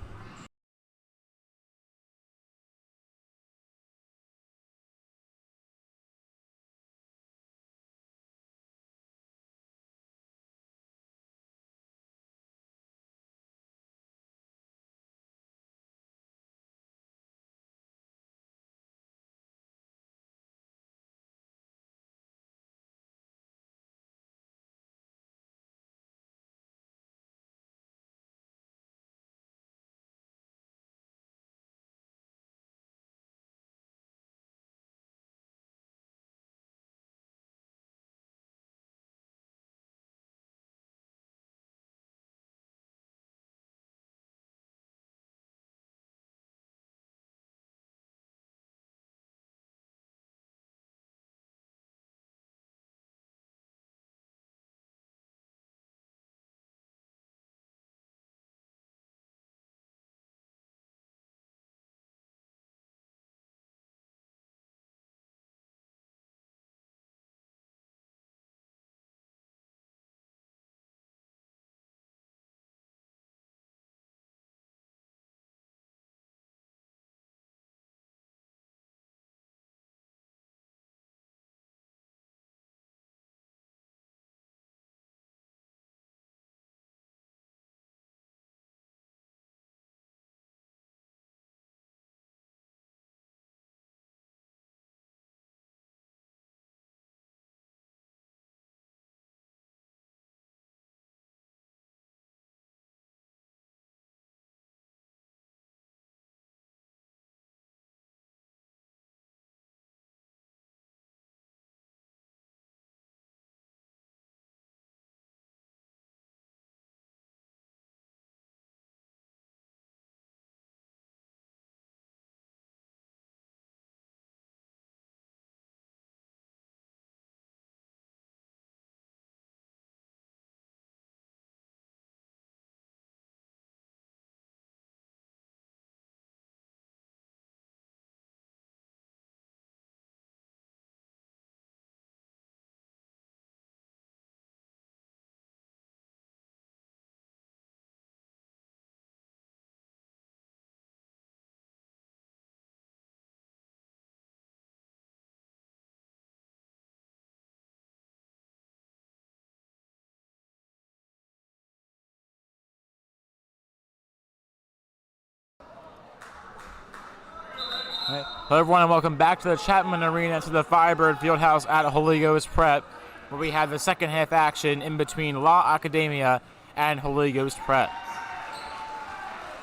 Hello everyone and welcome back to the Chapman Arena to the Firebird Fieldhouse at Holy Ghost Prep, where we have the second half action in between La Academia and Holy Ghost Prep.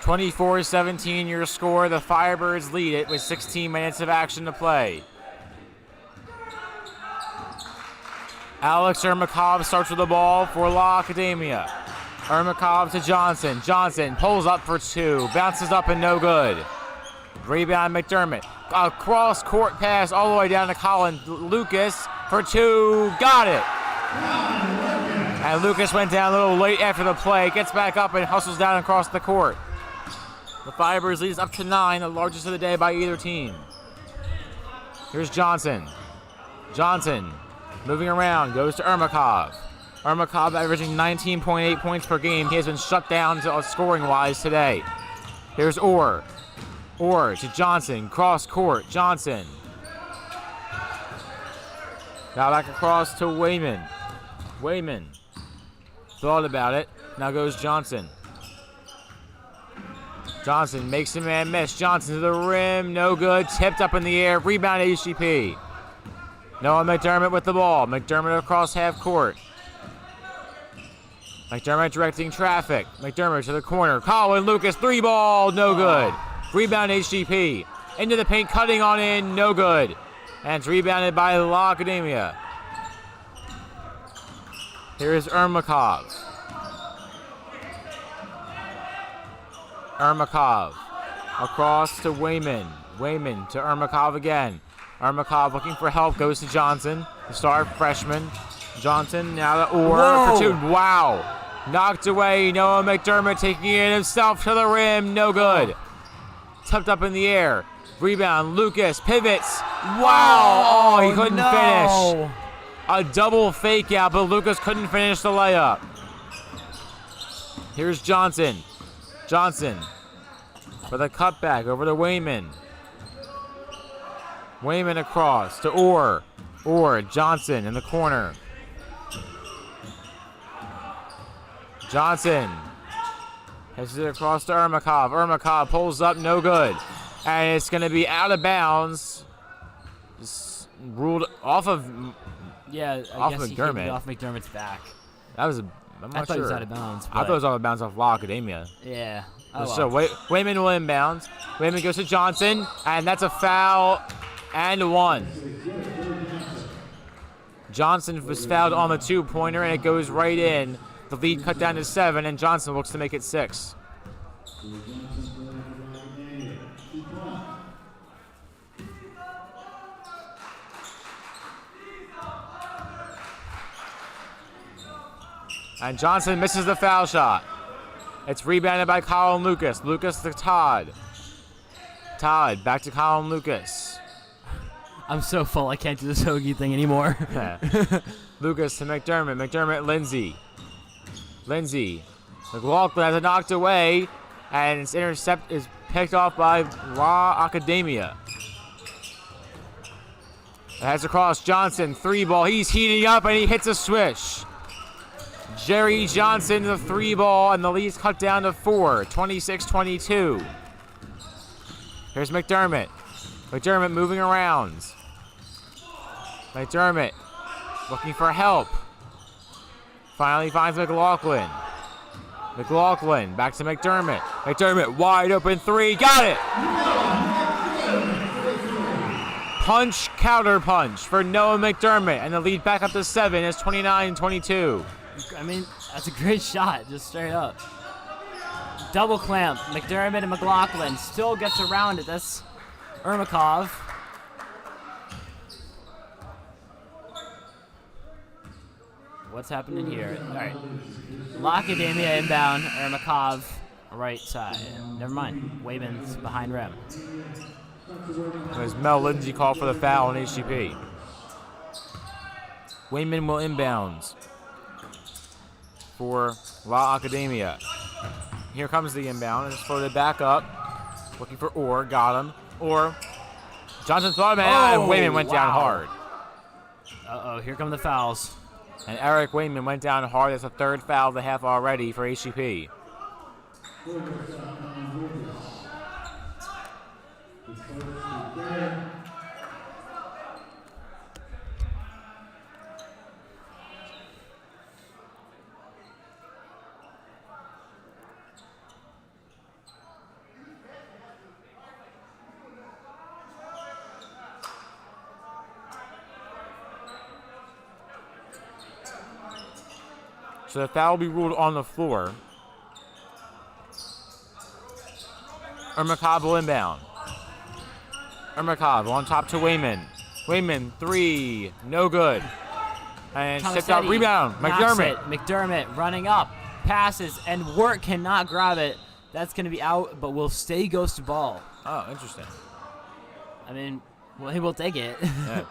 24-17 your score. The Firebirds lead it with 16 minutes of action to play. Alex Ermakov starts with the ball for La Academia. Ermakov to Johnson. Johnson pulls up for two, bounces up and no good. Rebound McDermott. A cross-court pass all the way down to Colin. Lucas for two. Got it. And Lucas went down a little late after the play. Gets back up and hustles down across the court. The Firebirds leads up to 9, the largest of the day by either team. Here's Johnson. Johnson moving around. Goes to Ermakov. Ermakov averaging 19.8 points per game. He has been shut down scoring-wise today. Here's Orr. Orr to Johnson, cross court, Johnson. Now back across to Wayman. Wayman thought about it, now goes Johnson. Johnson makes a man miss, Johnson to the rim, no good, tipped up in the air, rebound HGP. Noah McDermott with the ball, McDermott across half court. McDermott directing traffic, McDermott to the corner, Colin Lucas, three ball, no good. Rebound HGP. Into the paint, cutting on in, no good. And it's rebounded by La Academia. Here's Ermakov. Ermakov. Across to Wayman. Wayman to Ermakov again. Ermakov looking for help, goes to Johnson, the star freshman. Johnson now to Orr for two. Wow. Knocked away. Noah McDermott taking it himself to the rim, no good. Tucked up in the air. Rebound, Lucas pivots. Wow! Oh, he couldn't finish. A double fake out, but Lucas couldn't finish the layup. Here's Johnson. Johnson with a cutback over to Wayman. Wayman across to Orr. Orr, Johnson in the corner. Johnson heads it across to Ermakov. Ermakov pulls up, no good. And it's going to be out of bounds. Just ruled off of Yeah, I guess he hit it off McDermott's back. That was I'm not I thought sure. he was out of bounds. I thought it was out of bounds off La Academia. Yeah. So Wayman will inbound. Wayman goes to Johnson, and that's a foul and one. Johnson was fouled on the two-pointer, and it goes right in. The lead cut down to 7, and Johnson looks to make it 6. And Johnson misses the foul shot. It's rebounded by Colin Lucas. Lucas to Todd. Todd back to Colin Lucas. I'm so full, I can't do this hoagie thing anymore. Lucas to McDermott. McDermott, Lindsey. Lindsey. McLaughlin has it knocked away, and its intercept is picked off by La Academia. It has across Johnson, 3-ball. He's heating up, and he hits a swish. Jerry Johnson, the 3-ball, and the lead's cut down to 4, 26-22. Here's McDermott. McDermott moving around. McDermott looking for help. Finally finds McLaughlin. McLaughlin back to McDermott. McDermott wide open 3. Got it! Punch, counter punch for Noah McDermott. And the lead back up to 7 is 29-22. I mean, that's a great shot, just straight up. Double clamp. McDermott and McLaughlin still gets around it. That's Ermakov. What's happening here? All right. La Academia inbound. Ermakov, right side. Never mind. Wayman's behind rim. There's Mel Lindsey called for the foul on HGP. Wayman will inbound for La Academia. Here comes the inbound. It's floated back up. Looking for Orr. Got him. Orr. Johnson thought about it, and Wayman went down hard. Uh-oh, here come the fouls. And Eric Wayman went down hard. That's the 3rd foul of the half already for HGP. So the foul will be ruled on the floor. Ermakov will inbound. Ermakov on top to Wayman. Wayman, 3, no good. And tipped out, rebound, McDermott. McDermott running up, passes, and Wert cannot grab it. That's going to be out, but will stay ghost ball. Oh, interesting. I mean, well, he will take it. Yeah.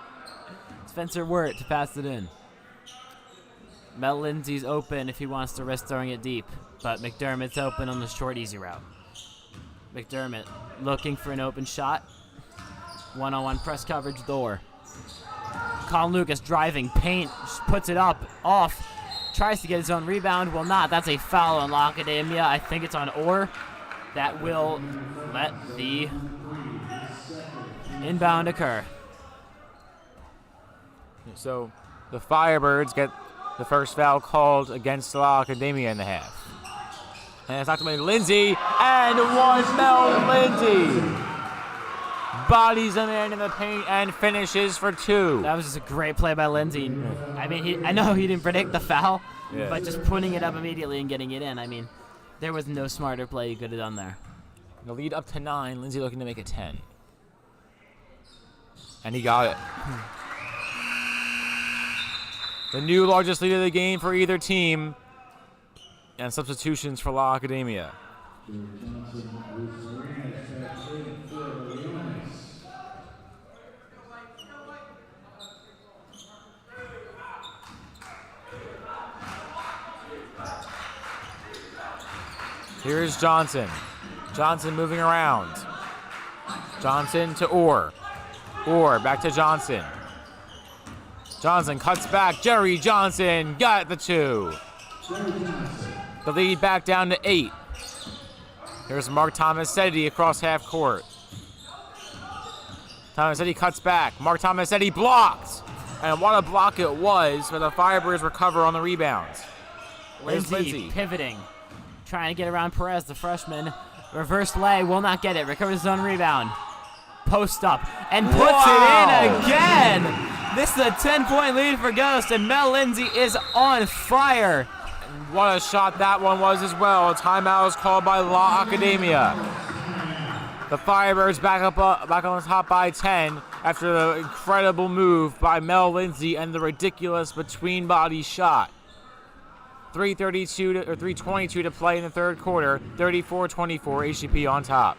Spencer Wert to pass it in. Mel Lindsey's open if he wants to risk throwing it deep, but McDermott's open on the short, easy route. McDermott looking for an open shot. One-on-one press coverage door. Colin Lucas driving, paint, puts it up, off, tries to get his own rebound, will not. That's a foul on La Academia. I think it's on Orr. That will let the inbound occur. So the Firebirds get the first foul called against La Academia in the half. And it's knocked away Lindsey, and one Mel Lindsey. Bodies a man in the paint and finishes for 2. That was just a great play by Lindsey. I mean, I know he didn't predict the foul, but just putting it up immediately and getting it in, I mean, there was no smarter play he could have done there. The lead up to 9, Lindsey looking to make it 10. And he got it. The new largest lead of the game for either team. And substitutions for La Academia. Here's Johnson. Johnson moving around. Johnson to Orr. Orr back to Johnson. Johnson cuts back. Jerry Johnson got the 2. The lead back down to 8. Here's Mark Tomasetti across half court. Tomasetti cuts back. Mark Tomasetti blocked. And what a block it was, but the Firebirds recover on the rebounds. Lindsey pivoting. Trying to get around Perez, the freshman. Reverse lay, will not get it. Recovers his own rebound. Post up and puts it in again. This is a 10-point lead for Ghost, and Mel Lindsey is on fire. And what a shot that one was as well. A timeout is called by La Academia. The Firebirds back on top by 10 after the incredible move by Mel Lindsey and the ridiculous between body shot. 3:22 to play in the third quarter. 34-24, HGP on top.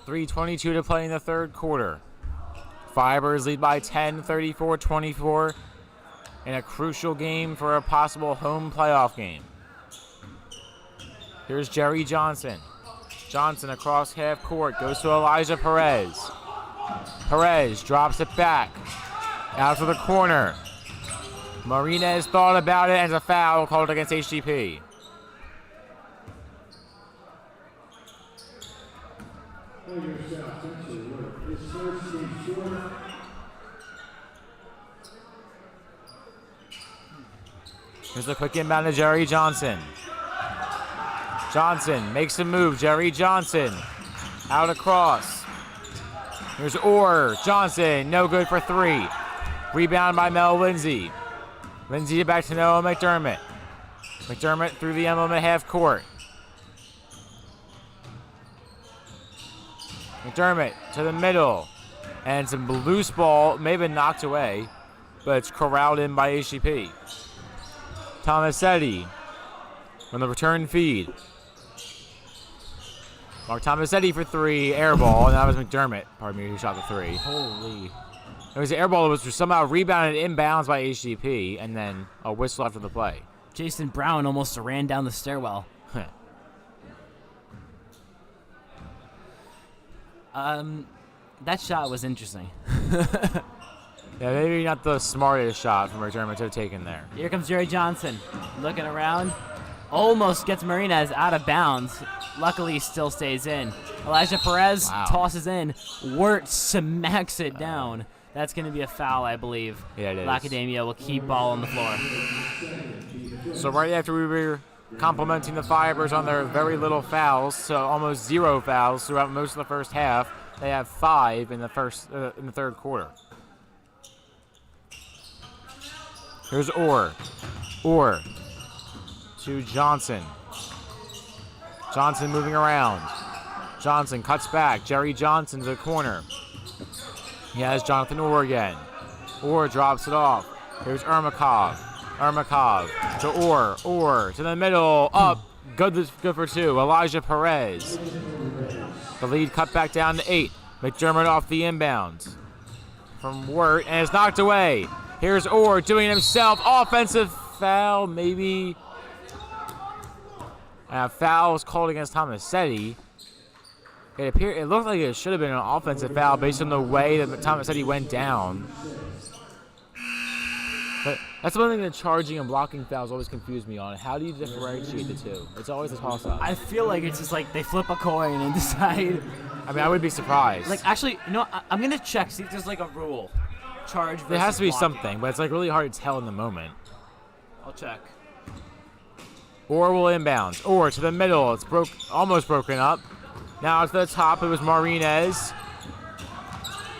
.322 to play in the third quarter. Firebirds lead by 10, 34-24, in a crucial game for a possible home playoff game. Here's Jerry Johnson. Johnson across half court, goes to Elijah Perez. Perez drops it back, out to the corner. Marinez thought about it, and a foul called against HGP. Here's a quick inbound to Jerry Johnson. Johnson makes a move. Jerry Johnson out across. Here's Orr. Johnson, no good for 3. Rebound by Mel Lindsey. Lindsey back to Noah McDermott. McDermott through the emblem at half court. McDermott to the middle. And some loose ball, may have been knocked away, but it's corralled in by HGP. Tomasetti on the return feed. Mark Tomasetti for 3, air ball, and that was McDermott, pardon me, who shot the 3. Holy. It was an air ball that was somehow rebounded inbounds by HGP, and then a whistle after the play. Jason Brown almost ran down the stairwell. That shot was interesting. Yeah, maybe not the smartest shot from McDermott to have taken there. Here comes Jerry Johnson, looking around. Almost gets Martinez out of bounds. Luckily, he still stays in. Elijah Perez tosses in. Wert smacks it down. That's going to be a foul, I believe. Yeah, it is. Lacademia will keep ball on the floor. So right after we were complimenting the Fibers on their very little fouls, so almost 0 fouls throughout most of the first half, they have 5 in the third quarter. Here's Orr. Orr to Johnson. Johnson moving around. Johnson cuts back. Jerry Johnson to the corner. He has Jonathan Orr again. Orr drops it off. Here's Ermakov. Ermakov to Orr. Orr to the middle. Up. Good for 2. Elijah Perez. The lead cut back down to 8. McDermott off the inbounds from Wert, and it's knocked away. Here's Orr doing it himself. Offensive foul, maybe. And a foul was called against Tomasetti. It looked like it should have been an offensive foul based on the way that Tomasetti went down. But that's one thing that charging and blocking fouls always confuse me on. How do you differentiate the two? It's always a toss-up. I feel like it's just like they flip a coin and decide. I mean, I would be surprised. Like, actually, you know, I'm going to check, see if there's like a rule. Charge versus there has to be blocking. something, but it's like really hard to tell in the moment. I'll check. Orr will inbound. Orr to the middle. It's almost broken up. Now to the top. It was Martinez.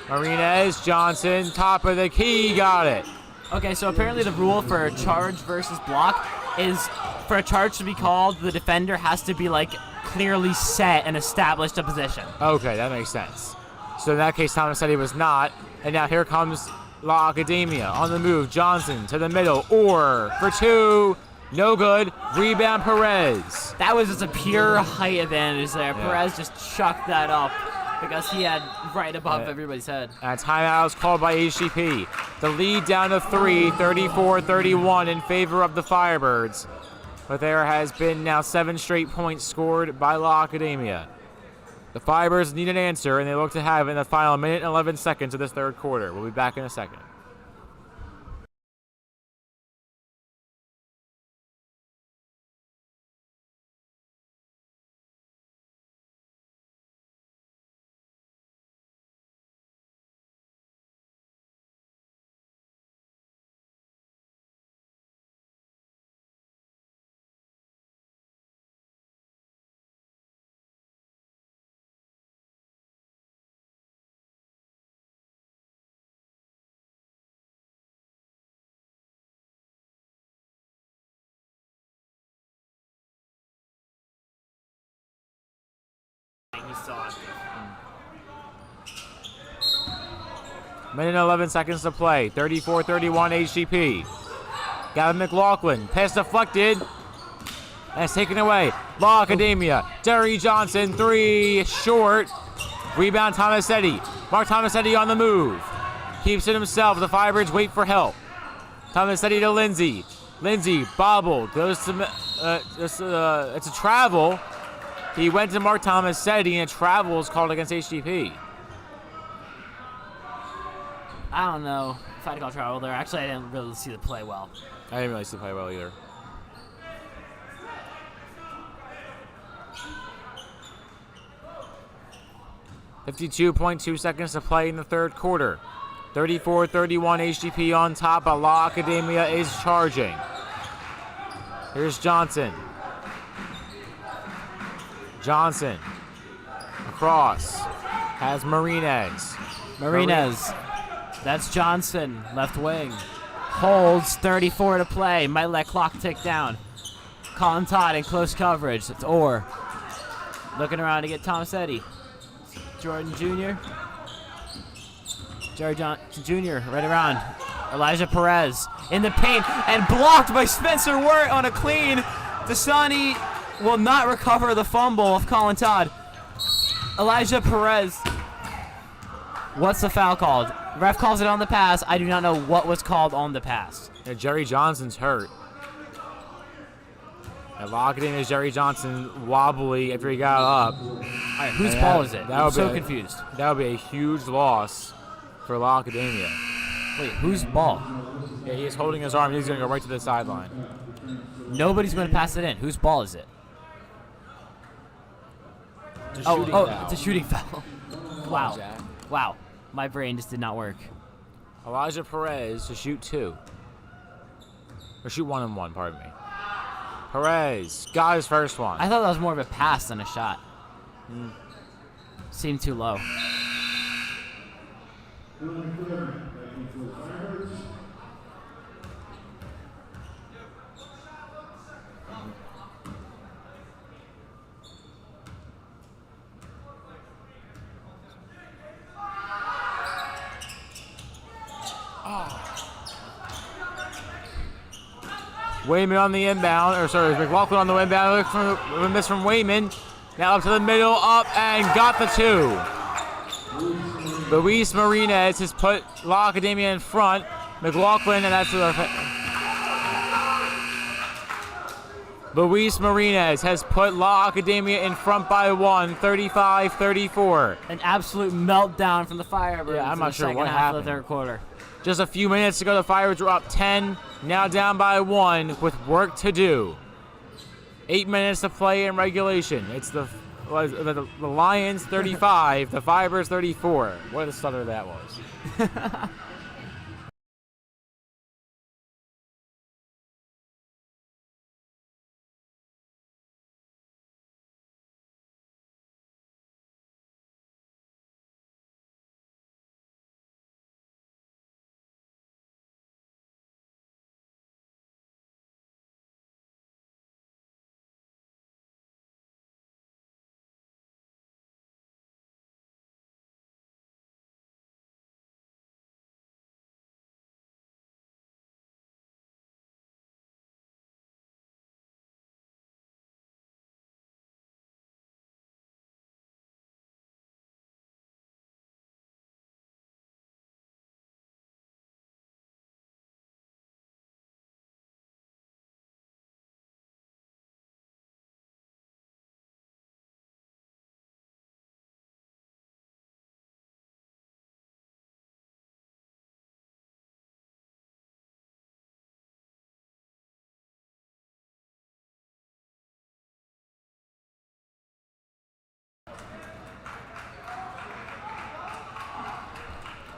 Martinez, Johnson, top of the key. Got it. Okay, so apparently the rule for a charge versus block is for a charge to be called, the defender has to be like clearly set and established a position. Okay, that makes sense. So in that case, Tomasetti was not. And now here comes La Academia on the move. Johnson to the middle. Orr for 2. No good. Rebound Perez. That was just a pure height advantage there. Yeah. Perez just chucked that up because he had right above everybody's head. And a timeout was called by HGP. The lead down to 3, 34-31 in favor of the Firebirds. But there has been now 7 straight points scored by La Academia. The Firebirds need an answer, and they look to have it in the final minute and 11 seconds of this third quarter. We'll be back in a second. Minute and 11 seconds to play. 34-31 HGP. Gavin McLaughlin. Pass deflected. And it's taken away. La Academia. Jerry Johnson. 3 short. Rebound Tomasetti. Mark Tomasetti on the move. Keeps it himself. The Firebirds wait for help. Tomasetti to Lindsey. Lindsey bobbled. Goes to it's a travel. He went to Mark Tomasetti, and a travel is called against HGP. I don't know if I'd call travel there. Actually, I didn't really see the play well. I didn't really see the play well either. .2 seconds to play in the third quarter. 34-31 HGP on top, but La Academia is charging. Here's Johnson. Johnson. Across. has Marinez. Marinez. That's Johnson, left wing. Holds, 34 to play. Might let clock tick down. Colin Todd in close coverage. It's Orr. Looking around to get Tomasetti. Jordan Jr. Jerry Johnson Jr. right around. Elijah Perez in the paint and blocked by Spencer Wert on a clean. Dasani will not recover the fumble of Colin Todd. Elijah Perez. What's the foul called? Ref calls it on the pass. I do not know what was called on the pass. Yeah, Jerry Johnson's hurt. And Lockett is Jerry Johnson wobbly after he got up. All right, whose ball is it? I'm so confused. That would be a huge loss for La Academia. Wait, whose ball? Yeah, he is holding his arm. He's going to go right to the sideline. Nobody's going to pass it in. Whose ball is it? It's a shooting foul. It's a shooting foul. Wow. Jack. Wow. My brain just did not work. Elijah Perez to shoot 2. Or shoot 1 and 1, pardon me. Perez got his first one. I thought that was more of a pass than a shot. Seemed too low. Wayman on the inbound, or sorry, McLaughlin on the inbound. Look for a miss from Wayman. Now up to the middle, up and got the 2. Luis Marinez has put La Academia in front. McLaughlin, and that's Luis Marinez has put La Academia in front by 1, 35-34. An absolute meltdown from the Firebirds. Yeah, I'm not sure what Of happened. the third quarter. Just a few minutes to go, the Firebirds were up 10, now down by 1 with work to do. 8 minutes to play in regulation. It's the Lions 35, the Firebirds 34. What a stutter that was.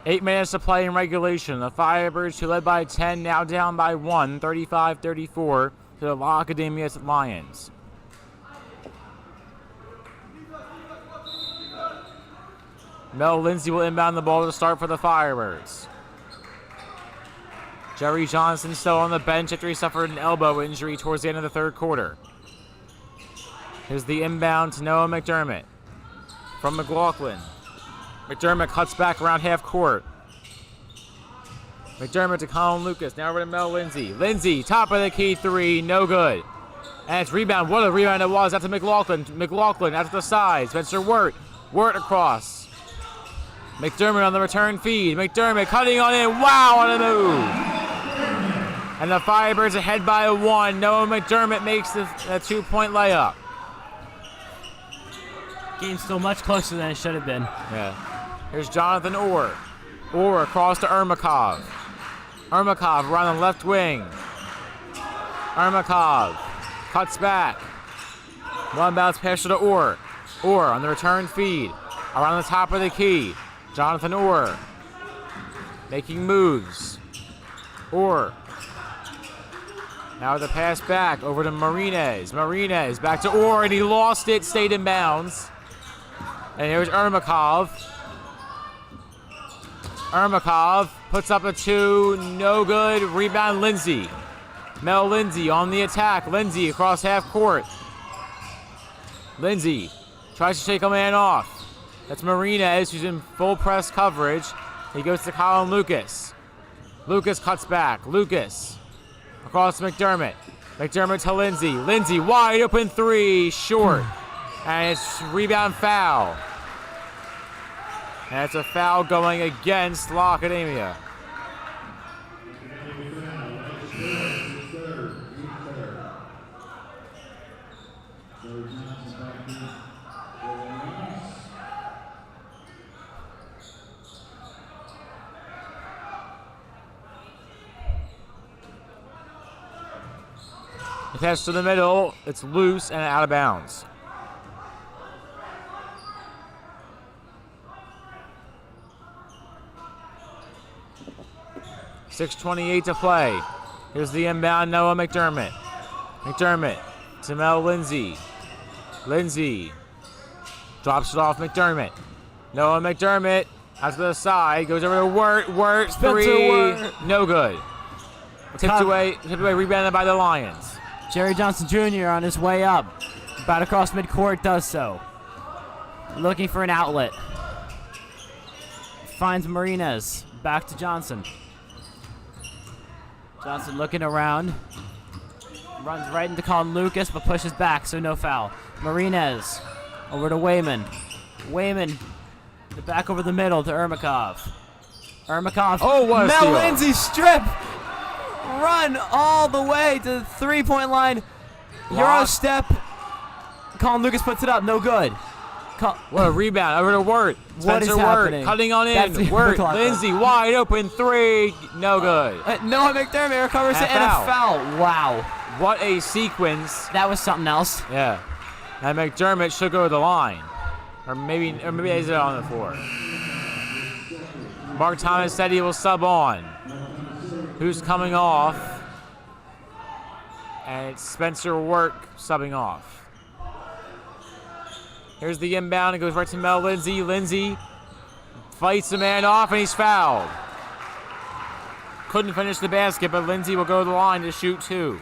Eight minutes to play in regulation. The Firebirds, who led by 10, now down by 1, 35-34 to the La Academia Lions. Mel Lindsey will inbound the ball to start for the Firebirds. Jerry Johnson still on the bench after he suffered an elbow injury towards the end of the third quarter. Here's the inbound to Noah McDermott from McLaughlin. McDermott cuts back around half court. McDermott to Colin Lucas. Now over to Mel Lindsey. Lindsey, top of the key 3, no good. And it's rebound. What a rebound it was. That's to McLaughlin. McLaughlin out to the side. Spencer Wert. Wert across. McDermott on the return feed. McDermott cutting on in. Wow, on a move. And the Firebirds ahead by 1. Noah McDermott makes the 2-point layup. Game's still much closer than it should have been. Yeah. Here's Jonathan Orr. Orr across to Ermakov. Ermakov around the left wing. Ermakov cuts back. One bounce pass to Orr. Orr on the return feed. Around the top of the key. Jonathan Orr making moves. Orr. Now the pass back over to Marinez. Marinez back to Orr, and he lost it, stayed in bounds. And here's Ermakov. Ermakov puts up a 2, no good. Rebound Lindsey. Mel Lindsey on the attack. Lindsey across half court. Lindsey tries to shake a man off. That's Marinez, who's in full press coverage. He goes to Colin Lucas. Lucas cuts back. Lucas across McDermott. McDermott to Lindsey. Lindsey wide open 3, short. And it's rebound foul. And it's a foul going against La Academia. The pass to the middle, it's loose and out of bounds. .6:28 to play. Here's the inbound, Noah McDermott. McDermott to Mel Lindsey. Lindsey drops it off McDermott. Noah McDermott out to the side, goes over to Wert. Wert, 3, Wert. no good. Tipped away, rebounded by the Lions. Jerry Johnson Jr. on his way up. About across midcourt, does so. Looking for an outlet. Finds Marinez. Back to Johnson. Johnson looking around. Runs right into Colin Lucas, but pushes back, so no foul. Marinez over to Wayman. Wayman back over the middle to Ermakov. Ermakov. Oh, what a Mel steal. Lindsey strip. Run all the way to the 3-point line. Euro step. Colin Lucas puts it up, no good. What a rebound over to Wert. What is Spencer Wert happening? cutting on That's in. the Wert, McLaughlin. Lindsey wide open 3, no good. Noah McDermott recovers it and a foul. Wow. What a sequence. That was something else. Yeah. And McDermott should go to the line. Or maybe he's on the floor. Mark Tomasetti will sub on. Who's coming off? And it's Spencer Wert subbing off. Here's the inbound. It goes right to Mel Lindsey. Lindsey fights the man off, and he's fouled. Couldn't finish the basket, but Lindsey will go to the line to shoot 2.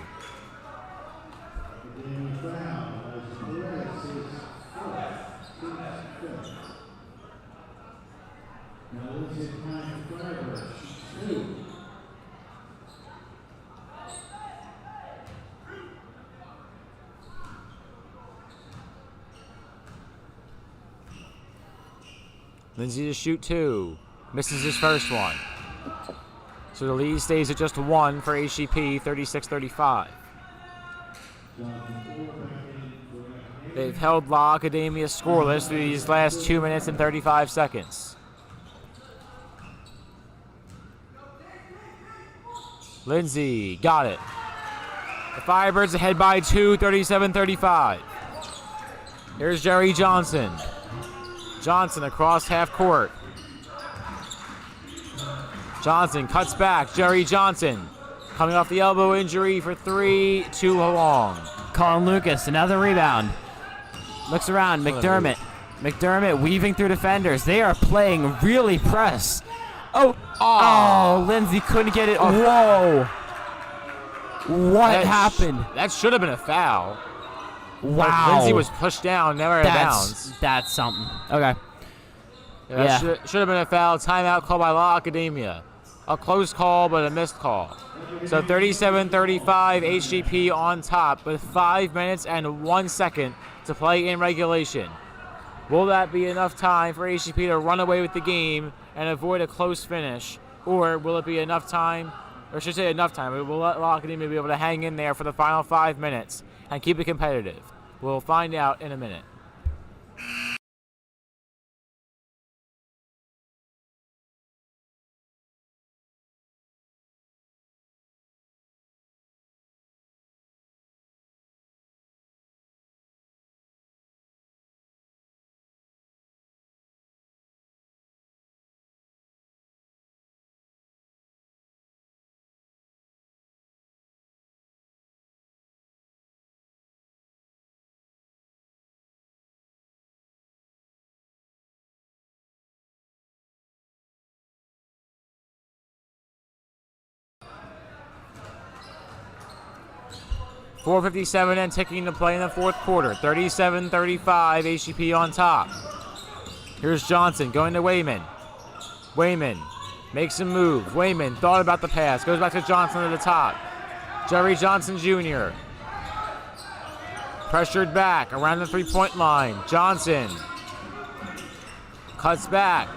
Lindsey to shoot 2. Misses his first one. So the lead stays at just 1 for HGP, 36-35. They've held La Academia scoreless through these last 2 minutes and 35 seconds. Lindsey got it. The Firebirds ahead by 2, 37-35. Here's Jerry Johnson. Johnson across half court. Johnson cuts back. Jerry Johnson coming off the elbow injury for 3, too long. Colin Lucas, another rebound. Looks around, McDermott. McDermott weaving through defenders. They are playing really press. Oh, Lindsey couldn't get it. Whoa. What happened? That should have been a foul. Wow. Lindsey was pushed down, never out of bounds. That's something. Okay. Yeah. Should have been a foul. Timeout called by La Academia. A close call, but a missed call. So 37-35, HGP on top with 5 minutes and 1 second to play in regulation. Will that be enough time for HGP to run away with the game and avoid a close finish? Or will it be enough time, or I should say enough time, will La Academia be able to hang in there for the final 5 minutes and keep it competitive? We'll find out in a minute. 4:57 and ticking to play in the fourth quarter. 37-35, HGP on top. Here's Johnson going to Wayman. Wayman makes a move. Wayman thought about the pass. Goes back to Johnson to the top. Jerry Johnson Jr. Pressured back around the three-point line. Johnson cuts back.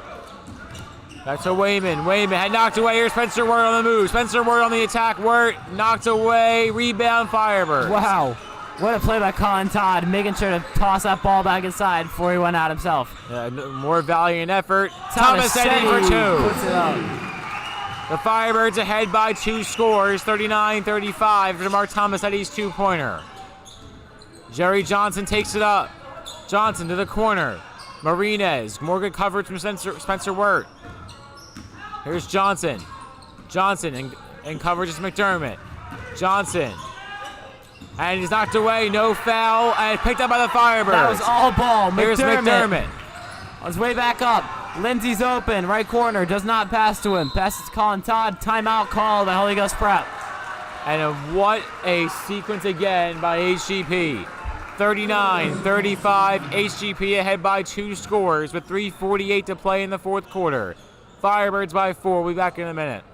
Back to Wayman. Wayman had knocked away. Here's Spencer Wert on the move. Spencer Wert on the attack. Wert knocked away. Rebound Firebirds. Wow. What a play by Colin Todd, making sure to toss that ball back inside before he went out himself. More valiant effort. Tomasetti for two. Puts it up. The Firebirds ahead by 2 scores, 39-35 for Mark Tomasetti's two-pointer. Jerry Johnson takes it up. Johnson to the corner. Marinez, more good coverage from Spencer Wert. Here's Johnson. Johnson in coverage is McDermott. Johnson. And he's knocked away, no foul, and picked up by the Firebirds. That was all ball. Here's McDermott. On his way back up. Lindsey's open, right corner, does not pass to him. Passes to Colin Todd, timeout call by Holy Ghost Prep. And what a sequence again by HGP. 39-35, HGP ahead by 2 scores with 3:48 to play in the fourth quarter. Firebirds by 4, we'll be back in a minute.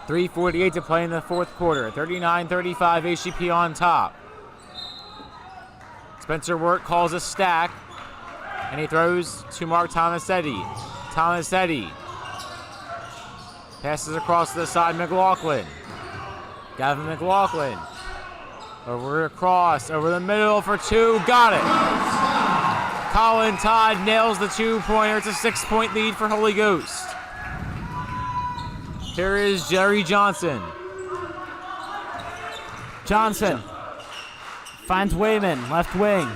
.348 to play in the fourth quarter. 39-35, HGP on top. Spencer Wert calls a stack, and he throws to Mark Tomasetti. Tomasetti passes across to the side, McLaughlin. Gavin McLaughlin. Over across, over the middle for 2, got it. Colin Todd nails the 2-pointer. It's a 6-point lead for Holy Ghost. Here is Jerry Johnson. Johnson finds Wayman, left wing.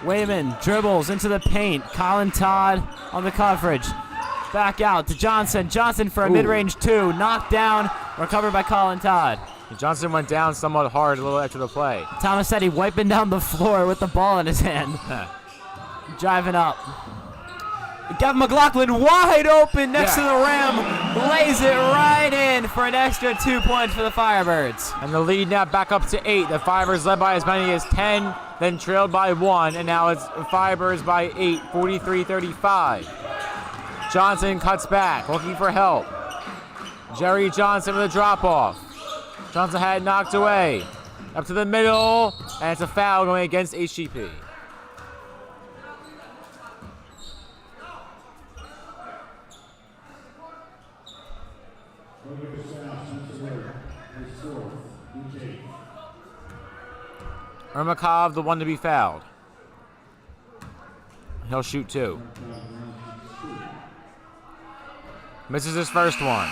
Wayman dribbles into the paint. Colin Todd on the coverage. Back out to Johnson. Johnson for a mid-range 2. Knocked down, recovered by Colin Todd. Johnson went down somewhat hard a little after the play. Tomasetti wiping down the floor with the ball in his hand. Driving up. Gavin McLaughlin wide open next to the rim. Lays it right in for an extra 2 points for the Firebirds. And the lead now back up to 8. The Firebirds led by as many as 10, then trailed by 1, and now it's Firebirds by 8, 43-35. Johnson cuts back, looking for help. Jerry Johnson with a drop-off. Johnson had it knocked away. Up to the middle, and it's a foul going against HGP. Ermakov, the one to be fouled. He'll shoot 2. Misses his first one.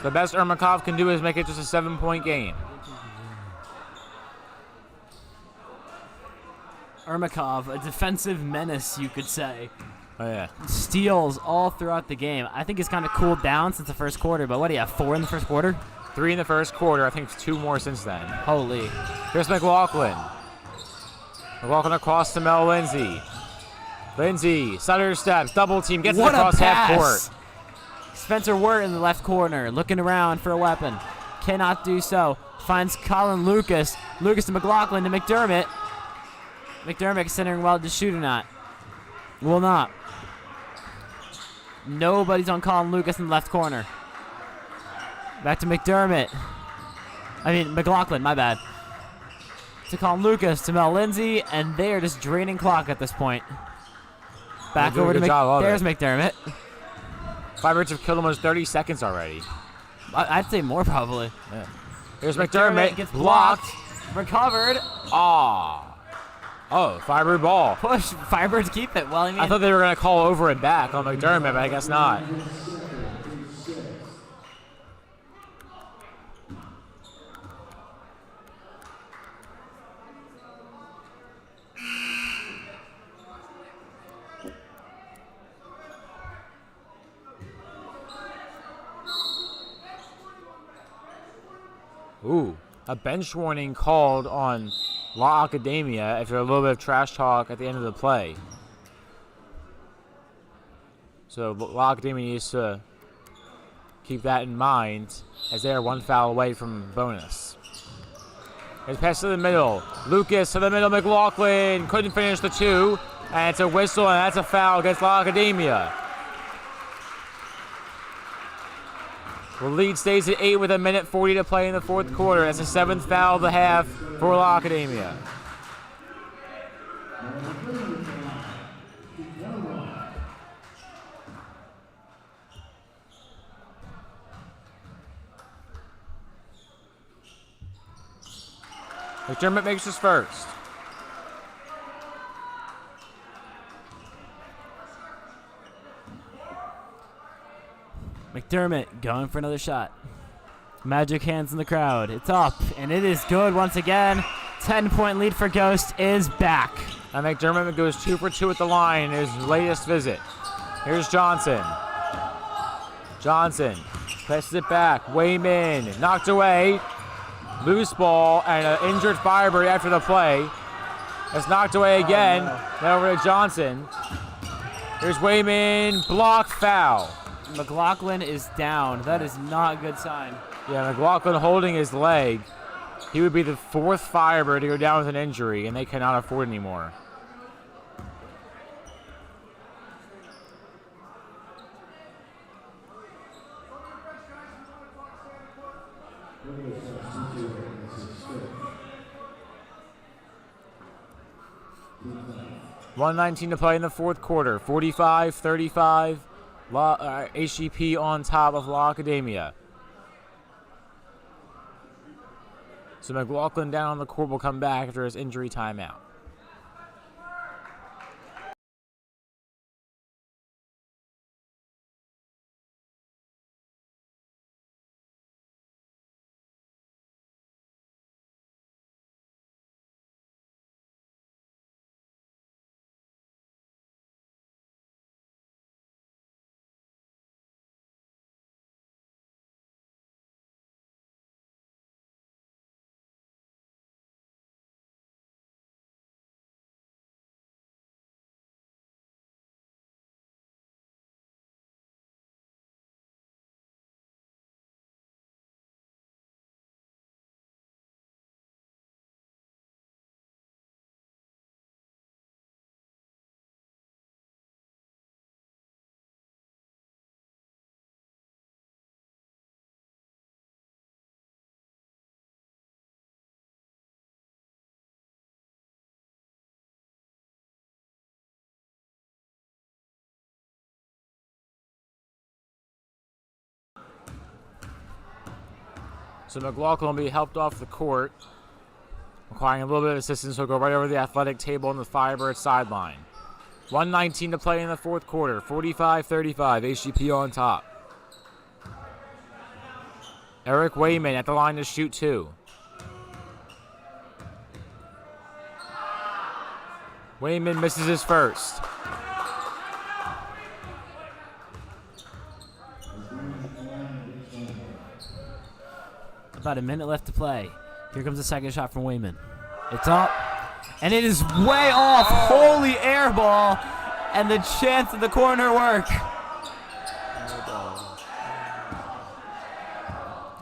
The best Ermakov can do is make it just a 7-point game. Ermakov, a defensive menace, you could say. Oh, yeah. Steals all throughout the game. I think he's kind of cooled down since the first quarter, but what do you have, 4 in the first quarter? 3 in the first quarter. I think 2 more since then. Holy. Here's McLaughlin. McLaughlin across to Mel Lindsey. Lindsey, stutter steps, double team, gets it across half court. Spencer Wert in the left corner, looking around for a weapon. Cannot do so. Finds Colin Lucas. Lucas to McLaughlin to McDermott. McDermott considering well to shoot or not. Will not. Nobody's on Colin Lucas in the left corner. Back to McDermott. McLaughlin, my bad. To Colin Lucas, to Mel Lindsey, and they are just draining clock at this point. Back over to there's McDermott. Firebirds have killed almost 30 seconds already. I'd say more probably. Yeah. Here's McDermott. Gets blocked. Recovered. Oh, Firebird ball. Push. Firebirds keep it. Well, I thought they were going to call over it back on McDermott, but I guess not. Ooh, a bench warning called on La Academia after a little bit of trash talk at the end of the play. So La Academia needs to keep that in mind as they are one foul away from bonus. It's pass to the middle. Lucas to the middle. McLaughlin couldn't finish the two. And it's a whistle, and that's a foul against La Academia. The lead stays at 8 with 1:40 to play in the fourth quarter. That's the 7th foul of the half for La Academia. McDermott makes his first. McDermott going for another shot. Magic hands in the crowd. It's up, and it is good once again. 10-point lead for Ghost is back. And McDermott goes 2 for 2 at the line in his latest visit. Here's Johnson. Johnson presses it back. Wayman knocked away. Loose ball and an injured Firebird after the play. It's knocked away again. Then over to Johnson. Here's Wayman. Blocked foul. McLaughlin is down. That is not a good sign. Yeah, McLaughlin holding his leg. He would be the 4th Firebird to go down with an injury, and they cannot afford anymore. .119 to play in the fourth quarter. 45-35. HGP on top of La Academia. So McLaughlin down on the court will come back after his injury timeout. So McLaughlin will be helped off the court, requiring a little bit of assistance. He'll go right over the athletic table on the Firebird sideline. 1:19 to play in the fourth quarter. 45-35. HGP on top. Eric Wayman at the line to shoot 2. Wayman misses his first. About a minute left to play. Here comes the second shot from Wayman. It's up, and it is way off. Holy air ball, and the chance of the corner work.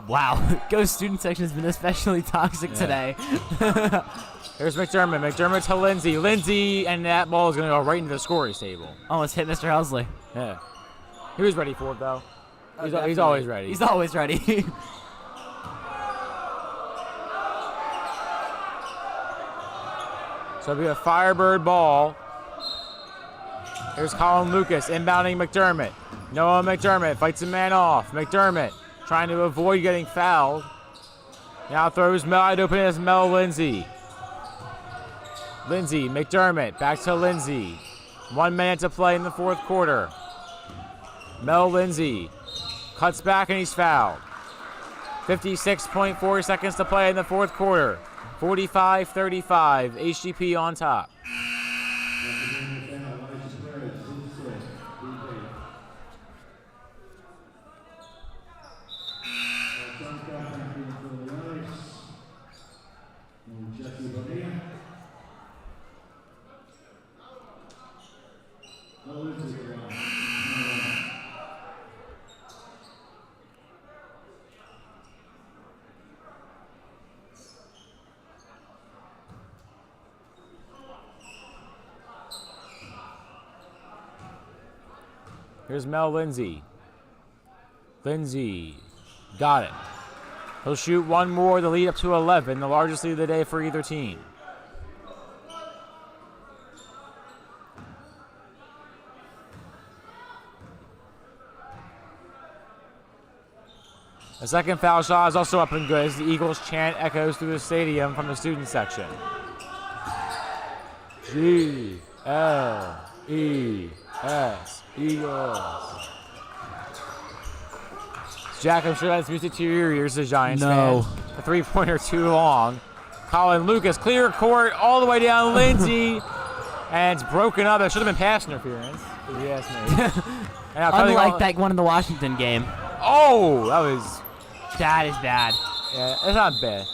Wow, Ghost student section has been especially toxic today. Here's McDermott. McDermott to Lindsey. Lindsey, and that ball is going to go right into the scorer's table. Almost hit Mr. Helsley. Yeah. He was ready for it, though. He's Definitely. always ready. He's always ready. So it'll be a Firebird ball. Here's Colin Lucas inbounding McDermott. Noah McDermott fights a man off. McDermott trying to avoid getting fouled. Now throws wide open as Mel Lindsey. Lindsey, McDermott, back to Lindsey. 1 minute to play in the fourth quarter. Mel Lindsey cuts back and he's fouled. 56.4 seconds to play in the fourth quarter. 45-35, HGP on top. Here's Mel Lindsey. Lindsey got it. He'll shoot one more to lead up to 11, the largest lead of the day for either team. The second foul shot is also up and good as the Eagles chant echoes through the stadium from the student section. G-L-E-S. Eagles. Jack, I'm sure that's music to your ears, the Giants fan. A three-pointer too long. Colin Lucas, clear court, all the way down Lindsey. And it's broken up. That should have been pass interference, if you ask me. Unlike that one in the Washington game. Oh, that was... That is bad. Yeah, it's not bad.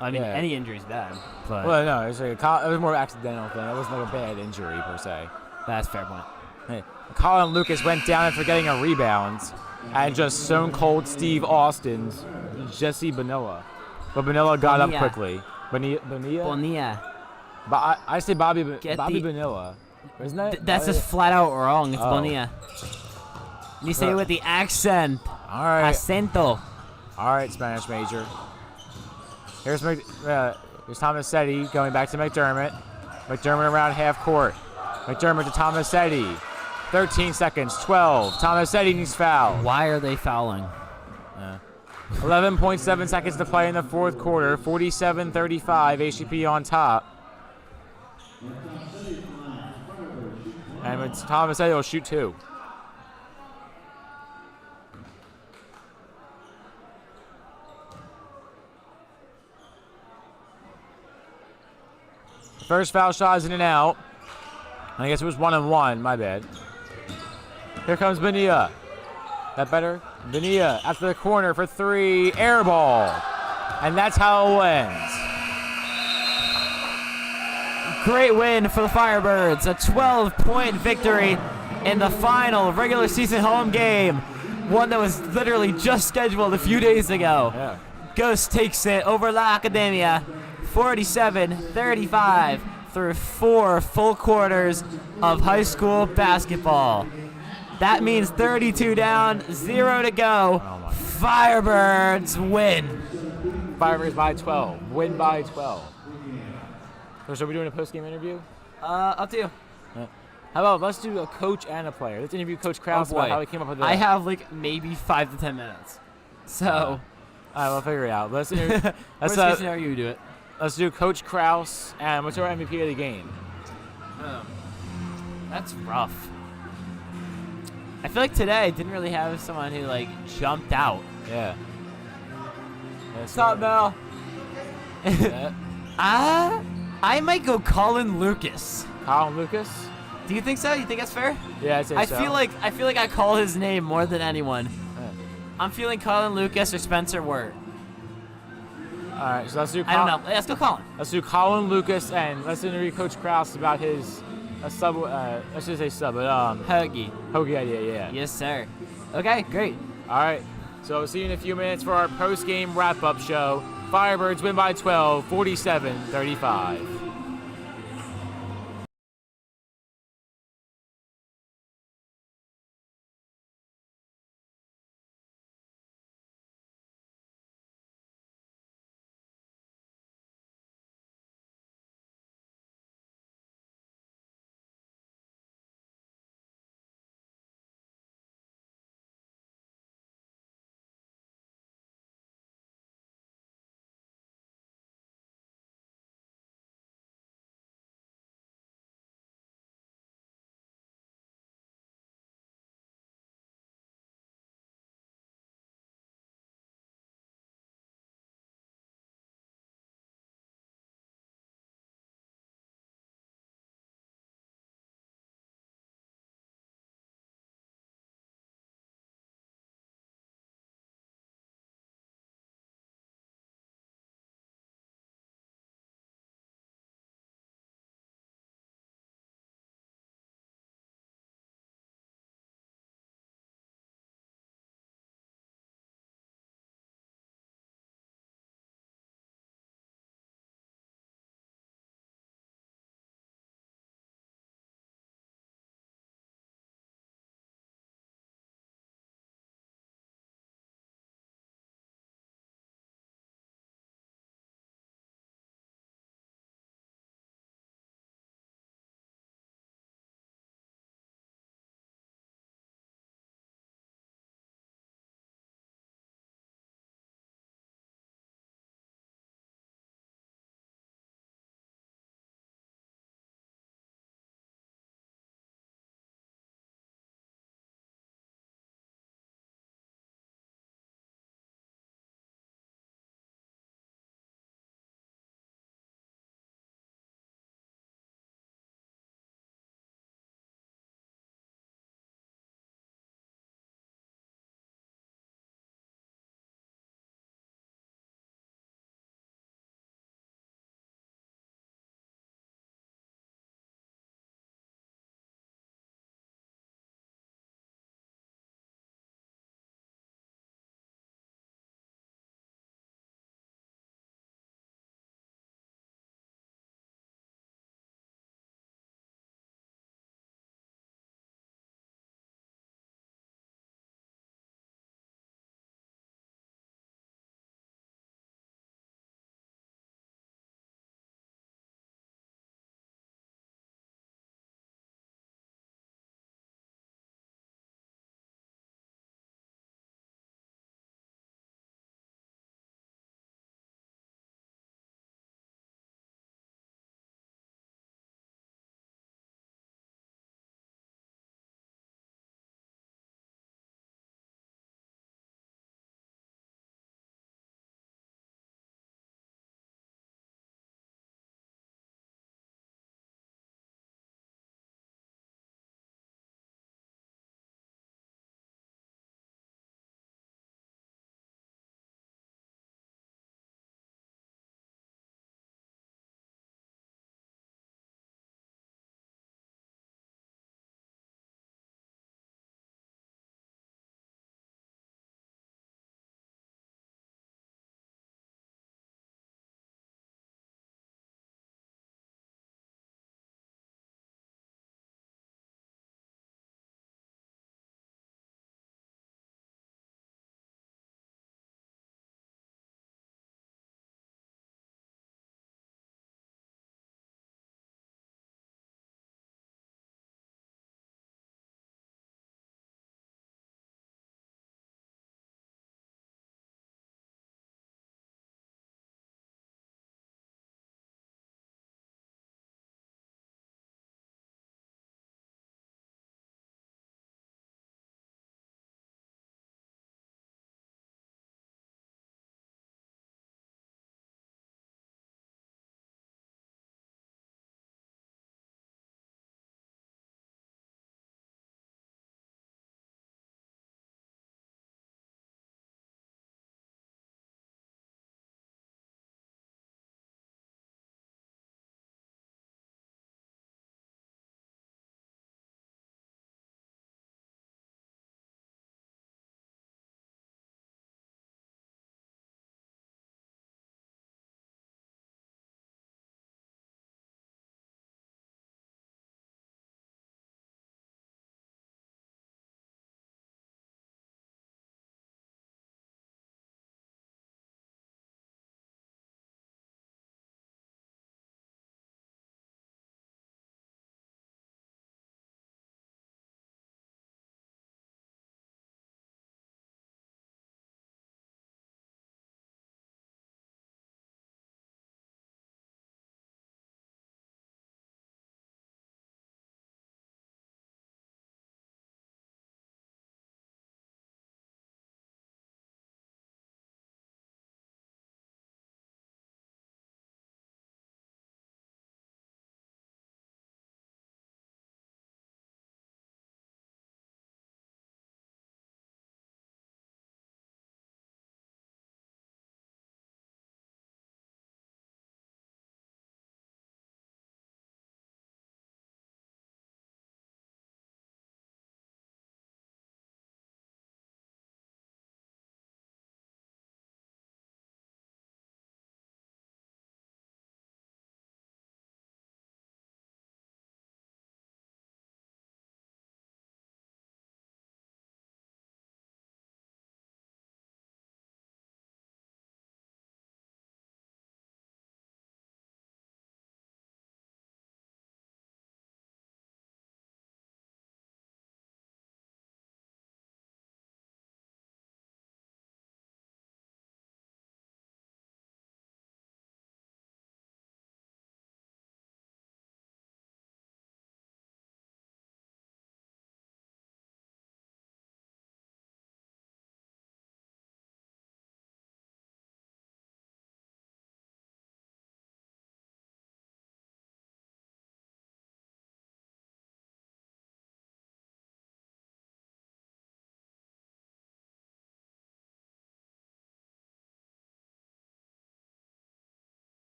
I mean, any injury is bad. But well, no, it was more accidental thing. It wasn't like a bad injury, per se. That's a fair point. Hey, Colin Lucas went down after getting a rebound. And just Stone Cold Steve Austin's Jesse Bonilla. But Bonilla got up quickly. Bonilla. But I say Bobby Bonilla. Isn't that? That's just flat out wrong. It's Bonilla. You say it with the accent. All right. Acento. All right, Spanish major. Here's Tomasetti going back to McDermott. McDermott around half court. McDermott to Tomasetti. 13 seconds, 12. Tomasetti needs foul. Why are they fouling? 11.7 seconds to play in the fourth quarter. 47-35, HGP on top. And Tomasetti will shoot two. First foul shot is in and out. I guess it was 1-1, my bad. Here comes Bonilla. That better? Bonilla after the corner for three. Air ball. And that's how it ends. Great win for the Firebirds. A 12-point victory in the final regular season home game. One that was literally just scheduled a few days ago. Yeah. Ghost takes it over La Academia. 47-35 through 4 full quarters of high school basketball. That means 32 down, 0 to go. Firebirds win. Firebirds by 12. Win by 12. So are we doing a post-game interview? Up to you. How about let's do a coach and a player. Let's interview Coach Krause about how he came up with that. I have like maybe 5 to 10 minutes. So. All right, we'll figure it out. Let's interview. Worst case scenario, you do it. Let's do Coach Krause and what's our MVP of the game? That's rough. I feel like today I didn't really have someone who like jumped out. Yeah. What's up, Mel? I might go Colin Lucas. Colin Lucas? Do you think so? You think that's fair? Yeah, I'd say so. I feel like I call his name more than anyone. Yeah. I'm feeling Colin Lucas or Spencer Wert. All right, so let's do. I don't know. Let's go Colin. Let's do Colin Lucas and let's interview Coach Krause about his sub. Let's just say sub, but Hoagie. Hoagie idea, yeah. Yes, sir. Okay, great. All right, So see you in a few minutes for our post-game wrap-up show. Firebirds win by 12, 47-35.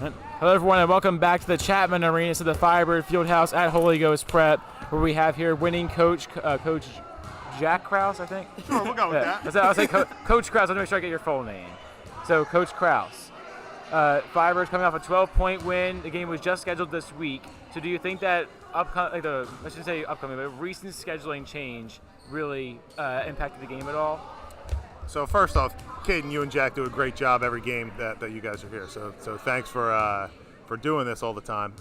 Hello, everyone, and welcome back to the Chapman Arena, to the Firebird Fieldhouse at Holy Ghost Prep, where we have here winning coach, Coach Jack Krause, I think. Sure, we'll go with that. I was like Coach Krause. I want to make sure I get your full name. So, Coach Krause, Firebirds coming off a 12-point win. The game was just scheduled this week. So, do you think that recent scheduling change really impacted the game at all? So first off, Caden, you and Jack do a great job every game that you guys are here. So thanks for doing this all the time.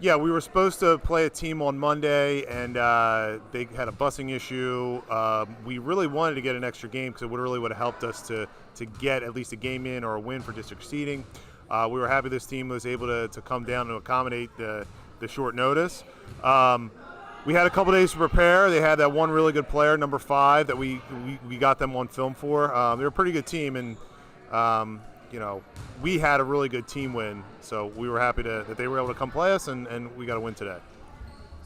Yeah, we were supposed to play a team on Monday, and they had a busing issue. We really wanted to get an extra game because it would have helped us to get at least a game in or a win for district seeding. We were happy this team was able to come down and accommodate the short notice. We had a couple days to prepare. They had that one really good player, number 5, that we got them on film for. They're a pretty good team, and we had a really good team win. So we were happy that they were able to come play us, and we got a win today.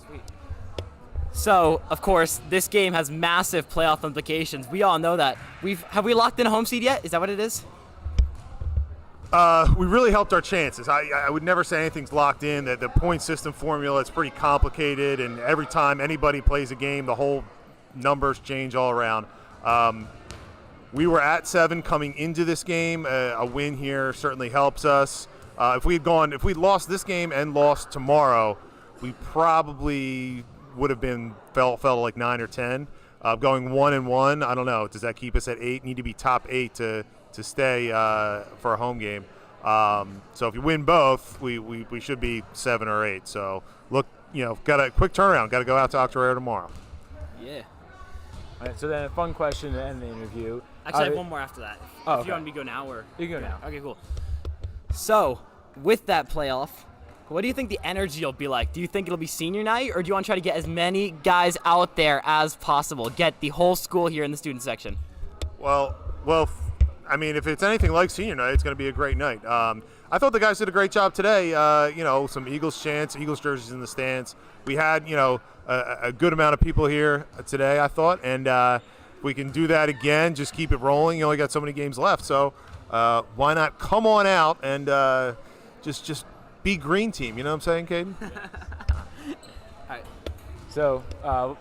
Sweet. So, of course, this game has massive playoff implications. We all know that. Have we locked in a home seed yet? Is that what it is? We really helped our chances. I would never say anything's locked in. The point system formula is pretty complicated, and every time anybody plays a game, the whole numbers change all around. We were at 7 coming into this game. A win here certainly helps us. If we'd lost this game and lost tomorrow, we probably would have felt like 9 or 10. Going 1-1, I don't know. Does that keep us at 8? Need to be top 8 to stay for a home game. So if you win both, we should be 7 or 8. So look, got a quick turnaround. Got to go out to Octorara tomorrow. Yeah. All right, so then a fun question to end the interview. Actually, I have one more after that. Oh, if you want me to go now, or you can go now. Okay, cool. So with that playoff, what do you think the energy will be like? Do you think it'll be senior night, or do you want to try to get as many guys out there as possible? Get the whole school here in the student section. Well. I mean, if it's anything like senior night, it's going to be a great night. I thought the guys did a great job today. Some Eagles chants, Eagles jerseys in the stands. We had, a good amount of people here today, I thought. And we can do that again, just keep it rolling. You only got so many games left. So why not come on out and just be green team? You know what I'm saying, Caden? All right. So,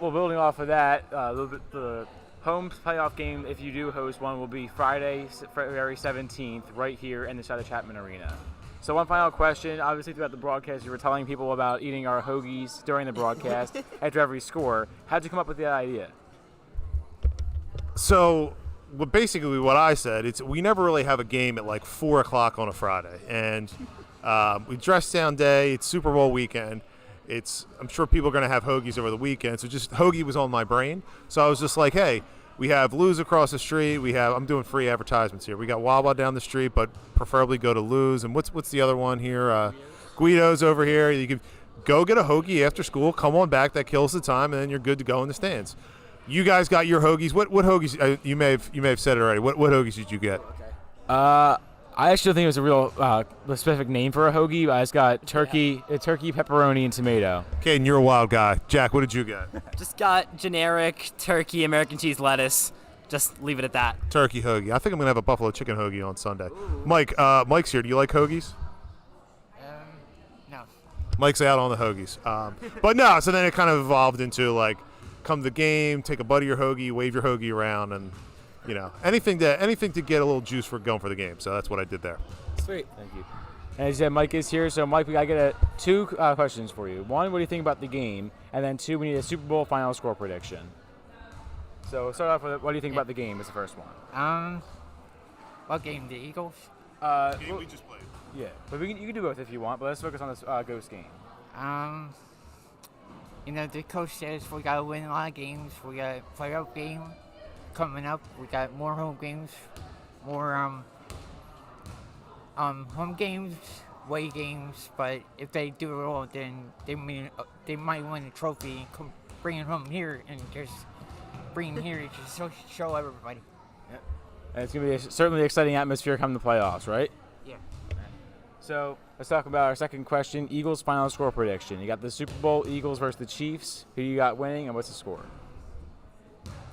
building off of that, a little bit the home playoff game, if you do host one, will be Friday, February 17th, right here in the Chapman Arena. So one final question. Obviously, throughout the broadcast, you were telling people about eating our hoagies during the broadcast after every score. How'd you come up with the idea? So, basically what I said, we never really have a game at like 4 o'clock on a Friday. And we dress down day. It's Super Bowl weekend. I'm sure people are going to have hoagies over the weekend, so just hoagie was on my brain. So I was just like, hey, we have Lou's across the street. I'm doing free advertisements here. We got Wawa down the street, but preferably go to Lou's. And what's the other one here? Guido's over here. You can go get a hoagie after school. Come on back. That kills the time, and then you're good to go in the stands. You guys got your hoagies. What hoagies? You may have said it already. What hoagies did you get? I actually think it was a real specific name for a hoagie. I just got turkey, pepperoni, and tomato. Caden, you're a wild guy. Jack, what did you get? Just got generic turkey, American cheese, lettuce. Just leave it at that. Turkey hoagie. I think I'm going to have a buffalo chicken hoagie on Sunday. Ooh. Mike, Mike's here. Do you like hoagies? No. Mike's out on the hoagies. But no, so then it kind of evolved into like, come to the game, take a bite of your hoagie, wave your hoagie around, and anything to get a little juice for going for the game. So that's what I did there. Sweet. Thank you. And as you said, Mike is here. So, Mike, we got to get 2 questions for you. 1, what do you think about the game? And then 2, we need a Super Bowl final score prediction. So, we'll start off with what do you think about the game is the first one. What game? The Eagles? The game we just played. Yeah. But you can do both if you want, but let's focus on this Ghost game. The coach says we got to win a lot of games. We got a playoff game coming up. We got more home games, more home games, away games. But if they do it all, then they might win a trophy and bring it home here and just bring it here to show everybody. Yep. And it's gonna be certainly an exciting atmosphere come the playoffs, right? Yeah. So let's talk about our second question: Eagles final score prediction. You got the Super Bowl Eagles versus the Chiefs. Who you got winning, and what's the score?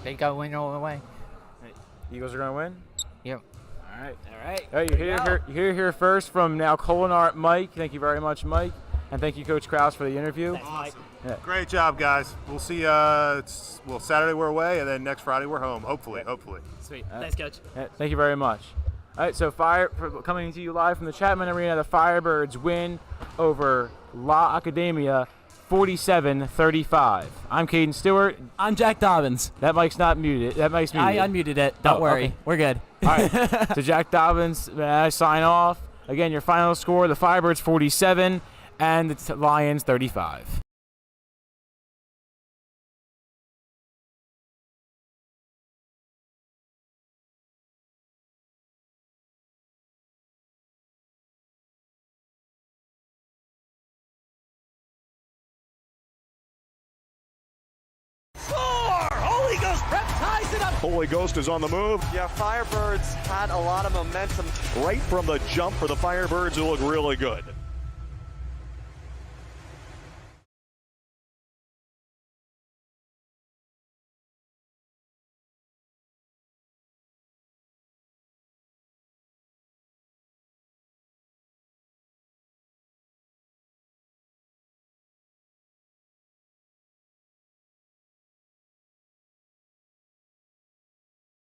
They got to win all the way. Eagles are gonna win. Yep. All All right. All right, you hear here first from now Culinart Mike. Thank you very much, Mike. And thank you, Coach Krause, for the interview. Awesome. Yeah. Great job, guys. We'll see you. Saturday we're away, and then next Friday we're home. Hopefully. Sweet. Thanks, Coach. Thank you very much. All right, so coming to you live from the Chapman Arena, the Firebirds win over La Academia 47-35. I'm Caden Stewart. I'm Jack Dobbins. That mic's not muted. That mic's muted. I unmuted it. Don't worry. Okay. We're good. All right. So Jack Dobbins, I sign off. Again, your final score, the Firebirds 47 and the Lions 35. Holy Ghost is on the move. Yeah, Firebirds had a lot of momentum. Right from the jump for the Firebirds, who look really good.